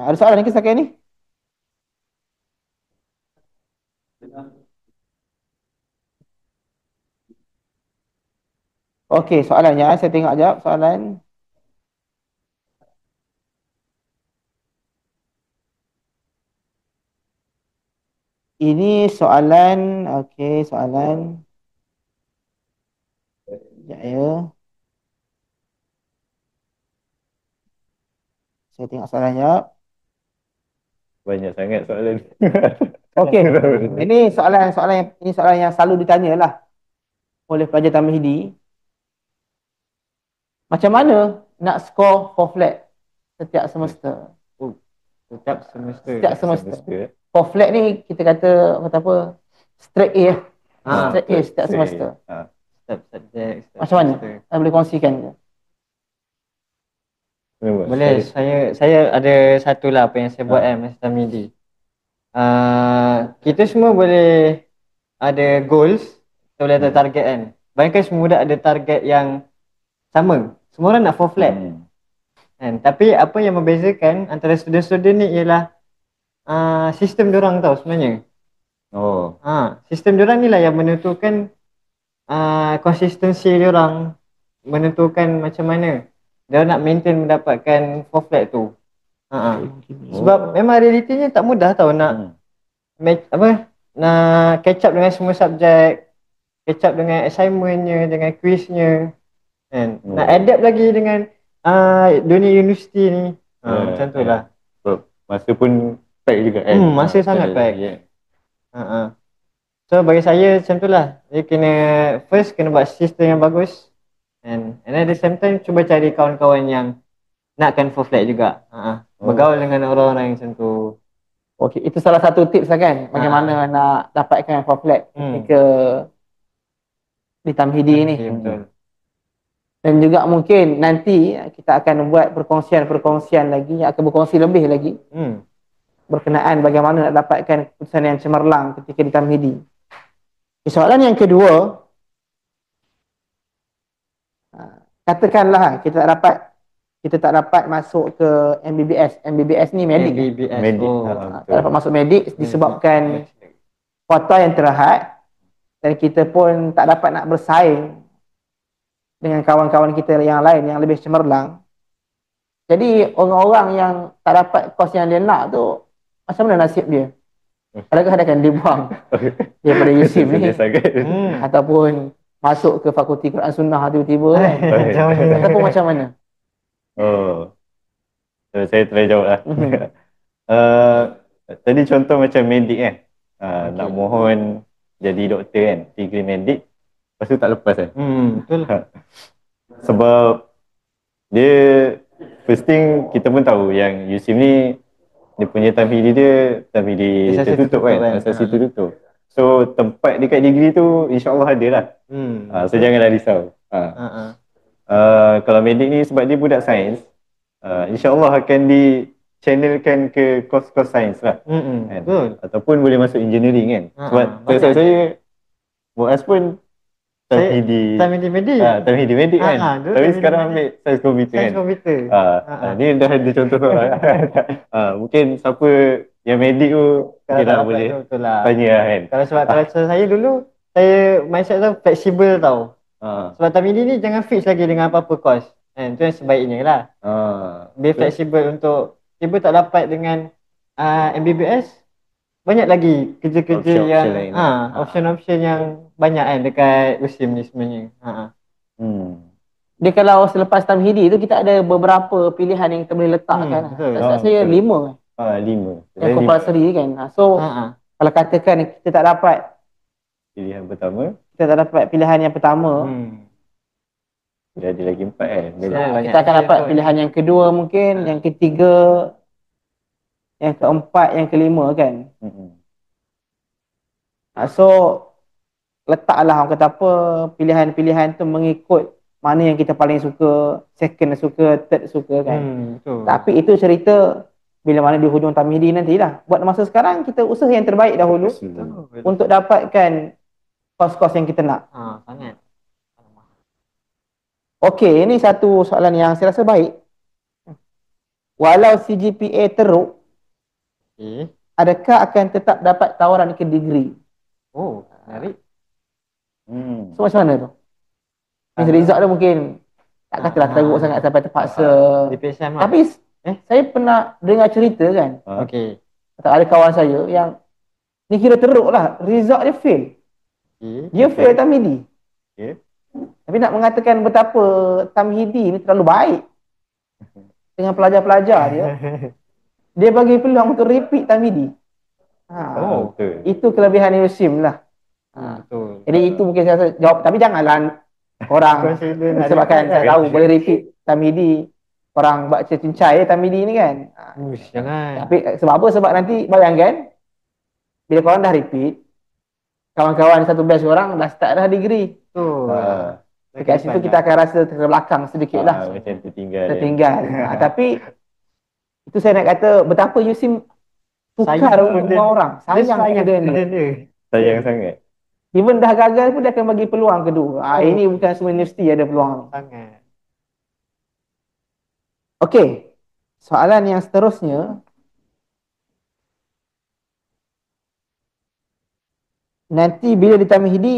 ada soalan lagi setakat ni? Okey, soalannya saya tengok jap soalan. Ini soalan, okey, soalan. Ya. Saya tengok soalannya. Banyak sangat soalan. Okey. Ini soalan yang selalu ditanya lah oleh pelajar Tamhidi. Macam mana nak skor 4 flat setiap semester? Setiap semester. 4 flat ni kita kata apa? Straight A. Straight A setiap semester. Setiap subjek. Macam mana? Anda boleh kongsikan ke? Boleh, saya ada satu lah apa yang saya buat masa Tamhidi. Kita semua boleh ada goals, kita boleh ada target kan. Bayangkan semua dah ada target yang sama. Semua orang nak 4 flat. Kan? Tapi apa yang membezakan antara student-student ni ialah sistem diorang tau sebenarnya. Sistem diorang ni lah yang menentukan konsistensi diorang, menentukan macam mana dia nak maintain mendapatkan 4 flat tu. Sebab memang realitinya tak mudah tau nak nak catch up dengan semua subjek, catch up dengan assignmentnya, dengan quiznya, kan? Nak adapt lagi dengan dunia universiti ni. Macam tu lah. Masa pun pack juga kan. Masa sangat pack. So bagi saya macam tu lah. Dia kena buat sistem yang bagus. And at the same time cuba cari kawan-kawan yang nakkan 4 flat juga. Bergaul dengan orang-orang yang macam tu. Okey, itu salah satu tips lah kan, bagaimana nak dapatkan 4 flat ketika di Tamhidi ni. Betul. Dan juga mungkin nanti kita akan buat perkongsian lagi yang akan berkongsi lebih lagi berkenaan bagaimana nak dapatkan keputusan yang cemerlang ketika di Tamhidi. Soalan yang kedua, katakanlah kita tak dapat masuk ke MBBS. MBBS ni medik. Tak dapat masuk medik disebabkan kuota yang terhad, dan kita pun tak dapat nak bersaing dengan kawan-kawan kita yang lain yang lebih cemerlang. Jadi orang-orang yang tak dapat kos yang dia nak tu, macam mana nasib dia? Adakah dia akan dibuang daripada USIM ni? Ataupun masuk ke fakulti Quran Sunnah tiba-tiba kan. Macam mana? Ataupun macam mana? Oh, so, saya try jawab lah. Tadi contoh macam medik kan. Nak mohon jadi doktor kan, degree medik, lepas tu tak lepas kan. Betul. Sebab dia first thing kita pun tahu yang USIM ni dia punya tamhidi dia tamhidi Asasi tertutup kan, asasi tertutup. So tempat dekat degree tu insya-Allah ada lah. So janganlah risau. Kalau medik ni sebab dia budak sains, insya-Allah akan di channelkan ke kos-kos sains lah. Kan? Betul. Ataupun boleh masuk engineering kan. Sebab saya Muaz pun tamhidi medik. tamhidi medik kan. Tapi sekarang ambil sains komputer kan. Sains komputer. Ni dah ada contoh orang. Mungkin siapa yang medik tu kita boleh tanya lah kan. Kalau saya dulu, saya mindset tu fleksibel tau. Sebab tamhidi ni jangan fix lagi dengan apa-apa course. Kan? Itu yang sebaiknya lah. Dia fleksibel untuk tiba tak dapat dengan MBBS, banyak lagi kerja-kerja yang option-option yang banyak kan dekat USIM ni sebenarnya. Dia kalau selepas tamhidi tu kita ada beberapa pilihan yang kita boleh letakkan. Saya 5. 5. Yang compulsory kan. So kalau katakan kita tak dapat Pilihan pertama, kita tak dapat pilihan yang pertama, dia ada lagi 4 kan. kita akan dapat pilihan yang kedua mungkin, yang ketiga, yang keempat, yang kelima kan. So letaklah orang kata apa, pilihan-pilihan tu mengikut mana yang kita paling suka, second suka, third suka kan. Tapi itu cerita bila mana di hujung tamhidi nantilah. Buat masa sekarang kita usaha yang terbaik dahulu untuk dapatkan kos-kos yang kita nak. Sangat. Okey, ini satu soalan yang saya rasa baik. Walau CGPA teruk, adakah akan tetap dapat tawaran ke degree? Oh, menarik. So macam mana tu? Result dia mungkin tak katalah teruk sangat sampai terpaksa. DPSM lah. Tapi saya pernah dengar cerita kan. Okey. Ada kawan saya yang ni kira teruk lah. Result dia fail. Dia fail tamhidi. Tapi nak mengatakan betapa tamhidi ni terlalu baik dengan pelajar-pelajar dia, dia bagi peluang untuk repeat tamhidi. Itu kelebihan USIM lah. Betul. Jadi itu mungkin saya rasa jawab. Tapi janganlah korang sebabkan saya tahu boleh repeat tamhidi, korang baca cincai tamhidi ni kan. Jangan. Tapi sebab apa? Sebab nanti bayangkan bila korang dah repeat, kawan-kawan satu batch orang dah start dah degree. Dekat situ kita akan rasa terbelakang sedikit lah. Macam tertinggal. Tapi itu saya nak kata betapa USIM tukar rumah orang. Sayang dia ni. Sayang sangat. Even dah gagal pun dia akan bagi peluang kedua. Ini bukan semua universiti ada peluang. Sangat. Okey. Soalan yang seterusnya. Nanti bila di tamhidi,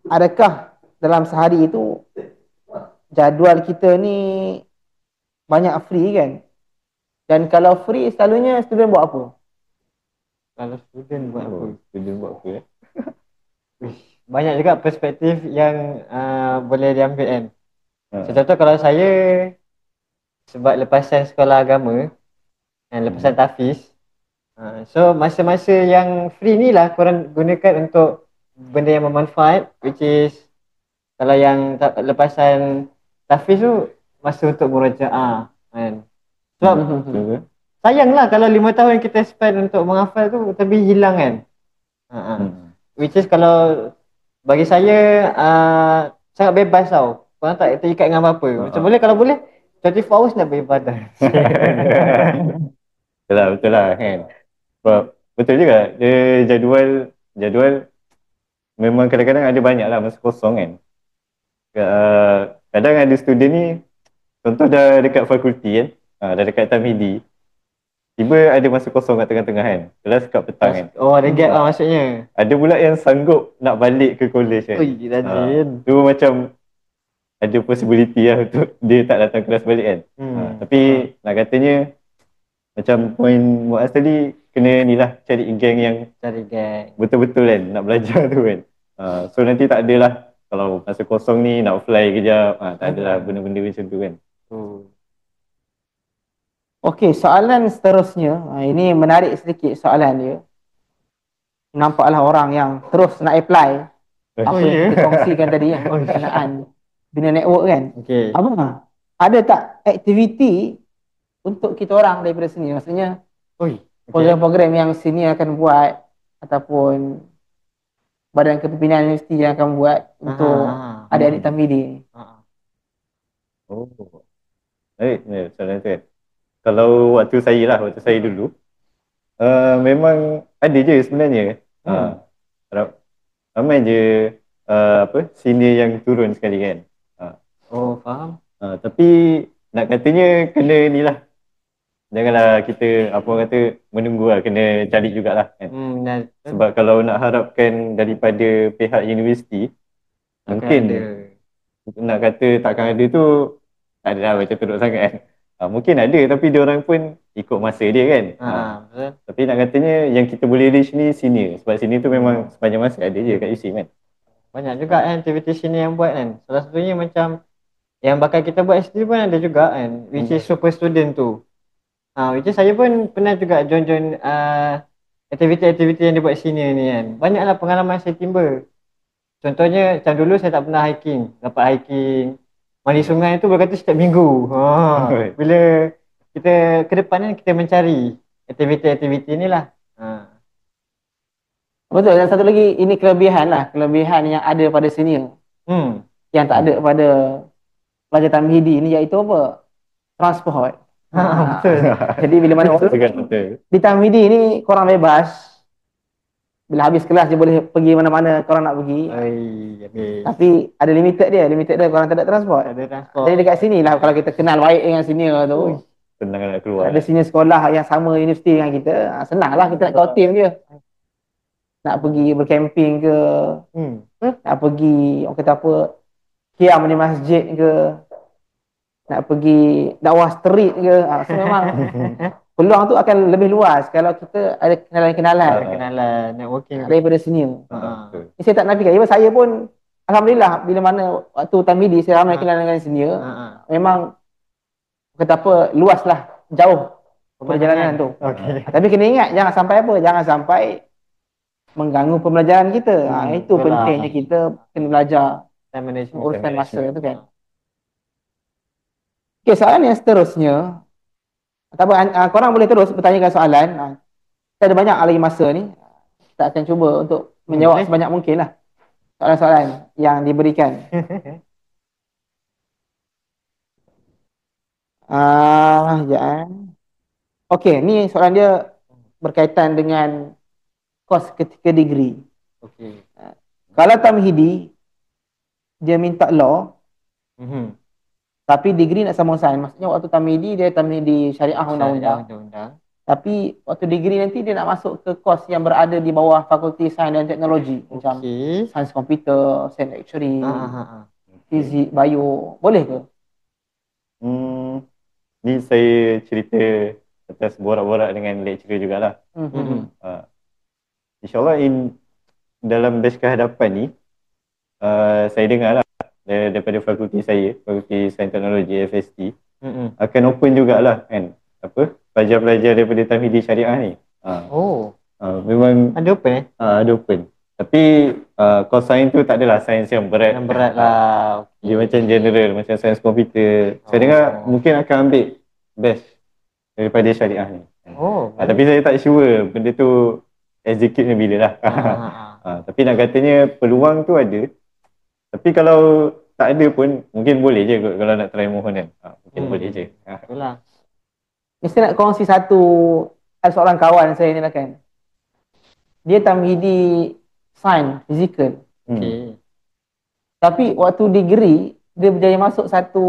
adakah dalam sehari itu jadual kita ni banyak free kan? Dan kalau free selalunya student buat apa? Kalau student buat apa? Student buat apa Banyak juga perspektif yang boleh diambil kan. Contoh kalau saya, sebab lepasan sekolah agama dan lepasan tahfiz, so masa-masa yang free ni lah korang gunakan untuk benda yang bermanfaat, which is kalau yang lepasan tahfiz tu masa untuk murajaah kan. Sebab sayang lah kalau 5 tahun kita spend untuk menghafal tu tapi hilang kan. Which is kalau bagi saya sangat bebas tau. Korang tak terikat dengan apa-apa. Macam boleh, kalau boleh 24 hours nak beribadah. Betul lah kan. Sebab betul juga dia jadual memang kadang-kadang ada banyak lah masa kosong kan. Kadang ada student ni contoh dah dekat fakulti kan, dah dekat tamhidi, tiba ada masa kosong kat tengah-tengah kan, kelas kat petang kan. Oh ada gap lah maksudnya. Ada pula yang sanggup nak balik ke college kan. Ui rajin. Tu macam ada possibility lah untuk dia tak datang kelas balik kan. Tapi nak katanya macam poin Muaz tadi, kena ni lah cari geng yang Cari geng betul-betul kan nak belajar tu kan. So nanti tak adalah kalau masa kosong ni nak fly kejap, tak adalah benda-benda macam tu kan. Okey, soalan seterusnya. Ini menarik sedikit soalan dia. Nampaklah orang yang terus nak apply apa yang kita kongsikan tadi kan, berkenaan bina network kan. Okey. Abang, ada tak aktiviti untuk kita orang daripada sini? Maksudnya program-program yang sini akan buat ataupun badan kepimpinan universiti yang akan buat untuk adik-adik Tamidi ni. Oh. Baik, soalan tu kan. Kalau waktu saya dulu, memang ada je sebenarnya. Ramai je senior yang turun sekali kan. Faham. Tapi nak katanya kena ni lah. Janganlah kita apa orang kata menunggu lah, kena cari jugalah kan. Sebab kalau nak harapkan daripada pihak universiti, mungkin nak kata takkan ada tu, tak ada lah macam teruk sangat kan. Mungkin ada tapi dia orang pun ikut masa dia kan. Tapi nak katanya yang kita boleh reach ni senior. Sebab senior tu memang sepanjang masa ada je kat USIM kan. Banyak juga kan aktiviti senior yang buat kan. Salah satunya macam yang bakal kita buat sendiri pun ada juga kan, which is super student tu. Which is saya pun pernah juga join aktiviti-aktiviti yang dibuat senior ni kan. Banyaklah pengalaman saya timba. Contohnya macam dulu saya tak pernah hiking. Dapat hiking mandi sungai tu berkata setiap minggu. Bila kita ke depan kan kita mencari aktiviti-aktiviti ni lah. Betul, dan satu lagi ini kelebihan lah. Kelebihan yang ada pada senior. Yang tak ada pada pelajar Tamhidi ni iaitu apa? Transport. Betul. Jadi bila mana orang di Tamhidi ni korang bebas. Bila habis kelas dia boleh pergi mana-mana korang nak pergi. Tapi ada limited dia korang tak ada transport. Jadi dekat sini lah kalau kita kenal baik dengan senior tu, senang nak keluar. Ada senior sekolah yang sama universiti dengan kita, senang lah kita nak kau team je. Nak pergi bercamping ke, nak pergi orang kata apa, kiam di masjid ke, nak pergi dakwah street ke. So memang peluang tu akan lebih luas kalau kita ada kenalan networking daripada senior. Ini saya tak nafikan. Even saya pun alhamdulillah bila mana waktu Tamhidi saya ramai kenalan dengan senior. Memang kata apa, luas lah, jauh perjalanan tu. Tapi kena ingat jangan sampai apa, jangan sampai mengganggu pembelajaran kita. Itu pentingnya kita kena belajar urusan masa tu kan. Okey, soalan yang seterusnya, korang boleh terus bertanyakan soalan. Kita ada banyak lagi masa ni. Kita akan cuba untuk menjawab sebanyak mungkin lah soalan-soalan yang diberikan. Okey, ni soalan dia berkaitan dengan kos ketika degree. Kalau Tamhidi dia minta law, tapi degree nak sambung sains. Maksudnya waktu Tamhidi dia Tamhidi syariah undang-undang. Tapi waktu degree nanti dia nak masuk ke kos yang berada di bawah Fakulti Sains dan Teknologi. Macam sains komputer, sains lecturing, fizik, bio. Boleh ke? Ni saya cerita atas borak-borak dengan lecturer jugalah. InsyaAllah dalam batch kehadapan ni, saya dengar lah daripada fakulti saya, Fakulti Sains Teknologi FST, akan open jugalah kan, pelajar-pelajar daripada Tamhidi Syariah ni. Memang ada open ada open. Tapi course sains tu tak adalah sains yang berat. Lah. Dia macam general, macam sains komputer. Saya dengar mungkin akan ambil batch daripada syariah ni. Tapi saya tak sure benda tu execute ni bila lah. Tapi nak katanya peluang tu ada. Tapi kalau tak ada pun mungkin boleh je kot kalau nak try mohon kan. Mungkin boleh je. Itulah. Mesti nak kongsi satu seorang kawan saya ni lah kan. Dia Tamhidi sains fizikal. Tapi waktu degree dia berjaya masuk satu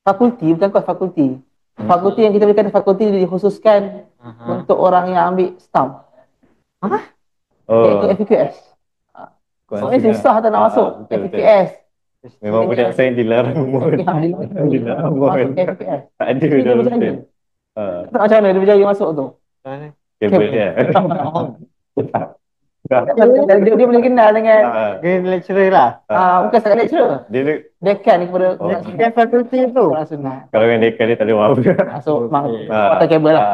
fakulti, bukan kos fakulti. Fakulti yang kita boleh kata fakulti dikhususkan untuk orang yang ambil STAM. Iaitu FQS. Soalnya susah tak nak masuk FQS. Memang budak sains dilarang mohon. Dilarang mohon. Tak ada dalam STAM. Tak macam mana dia berjaya masuk tu? Kabel dia. Dia boleh kenal dengan Dengan lecturer lah. bukan setakat lecturer. Dia Dekan kepada Oh. Kan fakulti tu. orang sunat. kalau dengan dekan dia tak ada apa. So, Okey. patah kabel lah.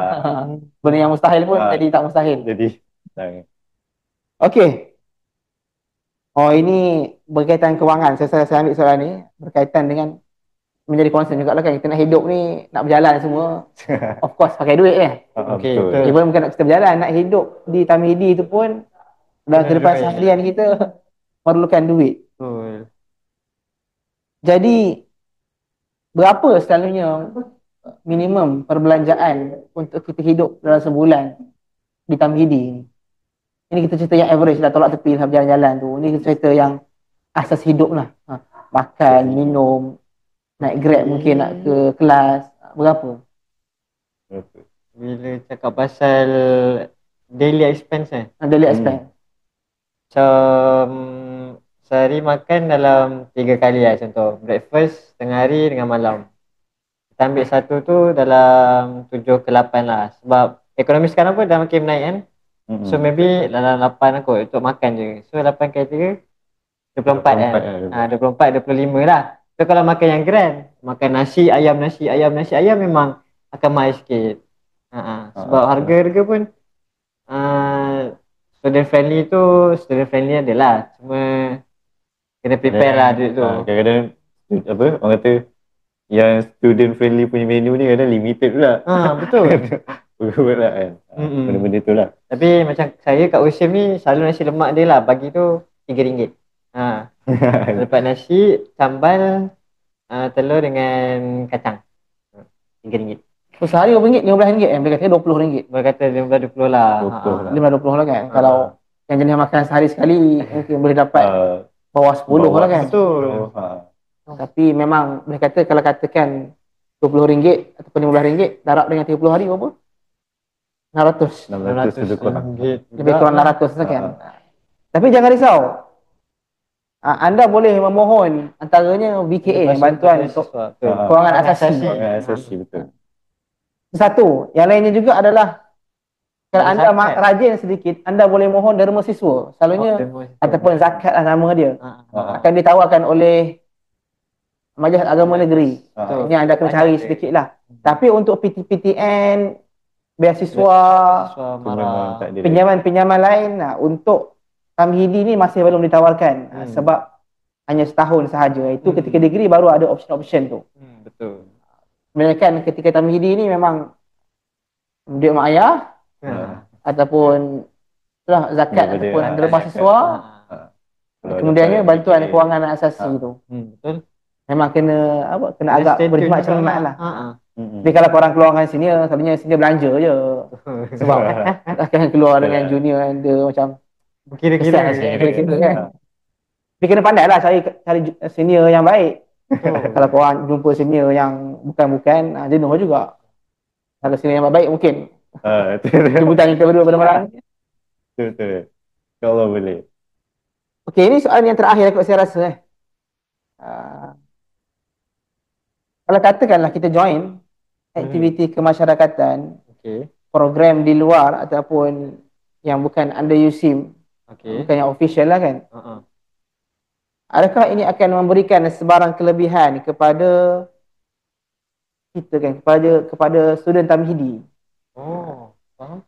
Benda yang mustahil pun Ah. jadi tak mustahil. Jadi jangan. Okey. Oh, ini berkaitan kewangan. Saya ambil soalan ni berkaitan dengan menjadi concern juga lah kan. Kita nak hidup ni, nak berjalan semua. Of course, pakai duit kan. Okey, Betul. betul. Even bukan nak kita berjalan, nak hidup di Tamhidi tu pun dalam Kena kehidupan duit. seharian kita memerlukan duit. Betul. Jadi, berapa selalunya minimum perbelanjaan untuk kita hidup dalam sebulan di Tamhidi ni? Ini kita cerita yang average lah, tolak tepi lah berjalan-jalan tu. Ini kita cerita yang asas hidup lah. Makan, minum, naik grab mungkin nak ke kelas. Berapa? Bila cakap pasal daily expense Daily expense. macam sehari makan dalam 3 kali lah contoh. Breakfast tengah hari dengan malam. Kita ambil satu tu dalam 7 ke 8 lah. Sebab ekonomi sekarang pun dah makin menaik kan. So maybe dalam 8 aku untuk makan je. So 8 kali 3, 24 kan. 24, 25 lah. So kalau makan yang grand, makan nasi ayam memang akan mahal sikit. Sebab harga-harga pun student friendly adalah. Cuma kena prepare lah duit tu. Kadang-kadang apa orang kata yang student friendly punya menu ni kadang limited pula. Betul. Betul lah kan. Benda-benda tu lah. Tapi macam saya kat Usim ni selalu nasi lemak dia lah. Pagi tu RM3. Dapat nasi, sambal, telur dengan kacang. RM3. So sehari RM5, RM15 kan? Dia kata RM20. Berkata 15-20 lah. 20 lah. RM15-20 lah kan? Kalau yang jenis makan sehari sekali mungkin boleh dapat bawah 10 lah kan? Betul. Tapi memang boleh kata kalau katakan RM20 ataupun RM15 darab dengan 30 hari berapa? 600. 600 lebih kurang. Lebih kurang 600 lah kan? Tapi jangan risau. Anda boleh memohon antaranya BKA, bantuan untuk kewangan asasi. Asasi betul. Satu, yang lainnya juga adalah kalau anda rajin sedikit, anda boleh mohon derma siswa. Selalunya ataupun zakat lah nama dia. Akan ditawarkan oleh Majlis Agama Negeri. Ini anda kena cari sedikit lah. Tapi untuk PTPTN, beasiswa, pinjaman-pinjaman lain untuk Tamhidi ni masih belum ditawarkan. Sebab hanya setahun sahaja. Itu ketika degree baru ada option-option tu. Betul. Melainkan ketika Tamhidi ni memang duit mak ayah ataupun zakat ataupun derma siswa. Kemudiannya bantuan kewangan asasi tu. Betul. Memang kena agak berkhidmat cermat lah. Tapi kalau korang keluar dengan senior, selalunya senior belanja je. Sebab akan keluar dengan junior and dia macam Kira-kira kan. Tapi kena pandai lah cari senior yang baik. Kalau korang jumpa senior yang bukan-bukan, jenuh juga. Kalau senior yang baik mungkin jemputan kita berdua pada malam. Betul. Kalau boleh. Okey, ini soalan yang terakhir kot saya rasa. Kalau katakanlah kita join aktiviti kemasyarakatan, program di luar ataupun yang bukan under USIM, bukan yang official lah kan. Adakah ini akan memberikan sebarang kelebihan kepada kita kan, kepada student Tamhidi? Faham?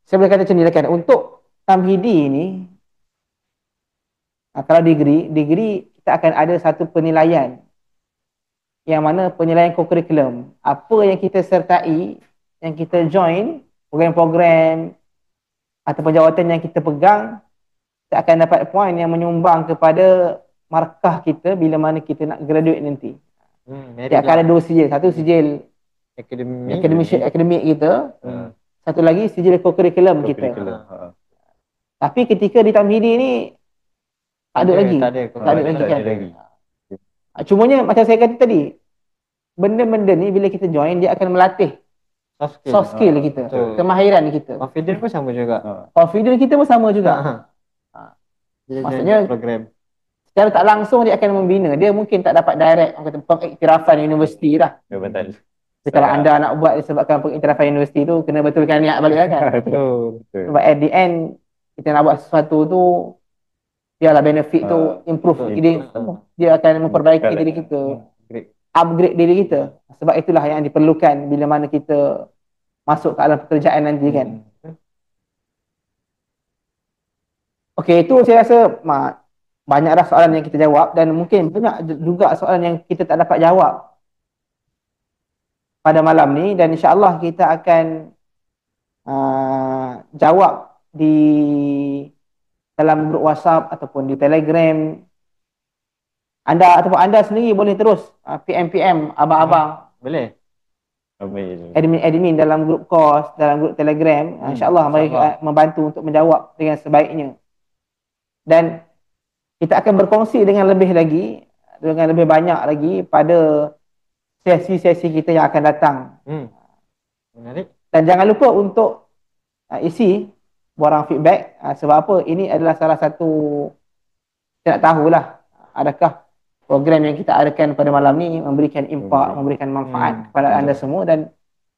Saya boleh kata macam ni lah kan, untuk Tamhidi ni kalau degree kita akan ada satu penilaian yang mana penilaian kokurikulum. Apa yang kita sertai, yang kita join, program-program ataupun jawatan yang kita pegang, kita akan dapat poin yang menyumbang kepada markah kita bila mana kita nak graduate nanti. Dia akan ada 2 sijil. Satu sijil akademik kita, satu lagi sijil kokurikulum kita. Tapi ketika di Tamhidi ni tak ada lagi. Tak ada lagi. Cumanya macam saya kata tadi, benda-benda ni bila kita join dia akan melatih soft skill kita, kemahiran kita. Confident pun sama juga. Confident kita pun sama juga. Maksudnya program secara tak langsung dia akan membina. Dia mungkin tak dapat direct pengiktirafan universiti lah. Betul. Jadi kalau anda nak buat disebabkan pengiktirafan universiti tu, kena betulkan niat balik lah kan. Betul. Sebab at the end kita nak buat sesuatu tu, biarlah benefit tu improve diri, dia akan memperbaiki diri kita, upgrade diri kita. Sebab itulah yang diperlukan bila mana kita masuk ke alam pekerjaan nanti kan. Okey, itu saya rasa banyak dah soalan yang kita jawab, dan mungkin banyak juga soalan yang kita tak dapat jawab pada malam ni, dan insya-Allah kita akan jawab di dalam grup WhatsApp ataupun di Telegram. Anda sendiri boleh terus PM abang-abang, Boleh. admin dalam grup kos, dalam grup Telegram. InsyaAllah mereka membantu untuk menjawab dengan sebaiknya. Dan kita akan berkongsi dengan lebih banyak lagi pada sesi-sesi kita yang akan datang. Menarik. Dan jangan lupa untuk isi borang feedback. Sebab apa? Ini adalah salah satu, saya nak tahulah adakah program yang kita adakan pada malam ni memberikan impak, memberikan manfaat kepada anda semua, dan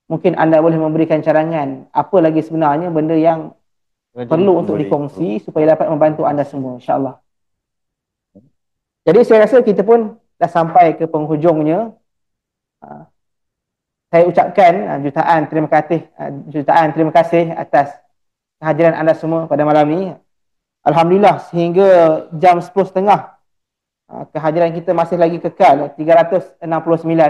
mungkin anda boleh memberikan cadangan apa lagi sebenarnya benda yang perlu untuk dikongsi supaya dapat membantu anda semua, insya-Allah. Jadi saya rasa kita pun dah sampai ke penghujungnya. Saya ucapkan jutaan terima kasih atas kehadiran anda semua pada malam ni. Alhamdulillah sehingga jam 10.30 kehadiran kita masih lagi kekal 369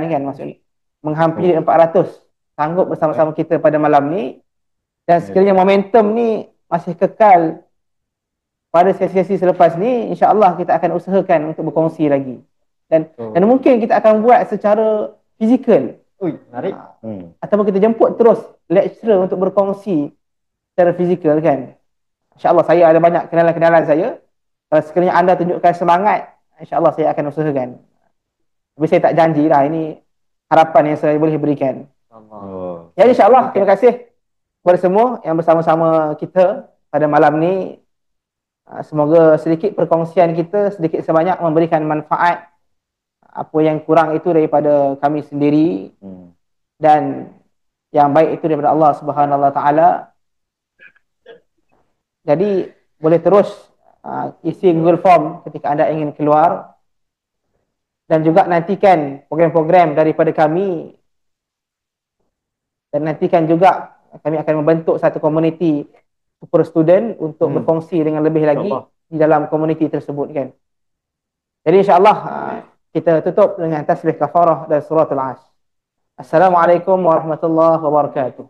ni kan, maksudnya menghampiri 400 sanggup bersama-sama kita pada malam ni. Dan sekiranya momentum ni masih kekal pada sesi-sesi selepas ni, insya-Allah kita akan usahakan untuk berkongsi lagi. Dan mungkin kita akan buat secara fizikal. Menarik. Ataupun kita jemput terus lecturer untuk berkongsi secara fizikal kan. InsyaAllah saya ada banyak kenalan-kenalan saya. Kalau sekiranya anda tunjukkan semangat, insyaAllah saya akan usahakan. Tapi saya tak janji lah, ini harapan yang saya boleh berikan. Ya, insyaAllah terima kasih kepada semua yang bersama-sama kita pada malam ni. Semoga sedikit perkongsian kita sedikit sebanyak memberikan manfaat. Apa yang kurang itu daripada kami sendiri, dan yang baik itu daripada Allah Subhanahu Wa Taala. Jadi boleh terus isi Google Form ketika anda ingin keluar, dan juga nantikan program-program daripada kami, dan nantikan juga kami akan membentuk satu komuniti super student untuk berkongsi dengan lebih lagi di dalam komuniti tersebut kan. Jadi insya-Allah kita tutup dengan tasbih kafarah dan suratul Asy. Assalamualaikum warahmatullahi wabarakatuh.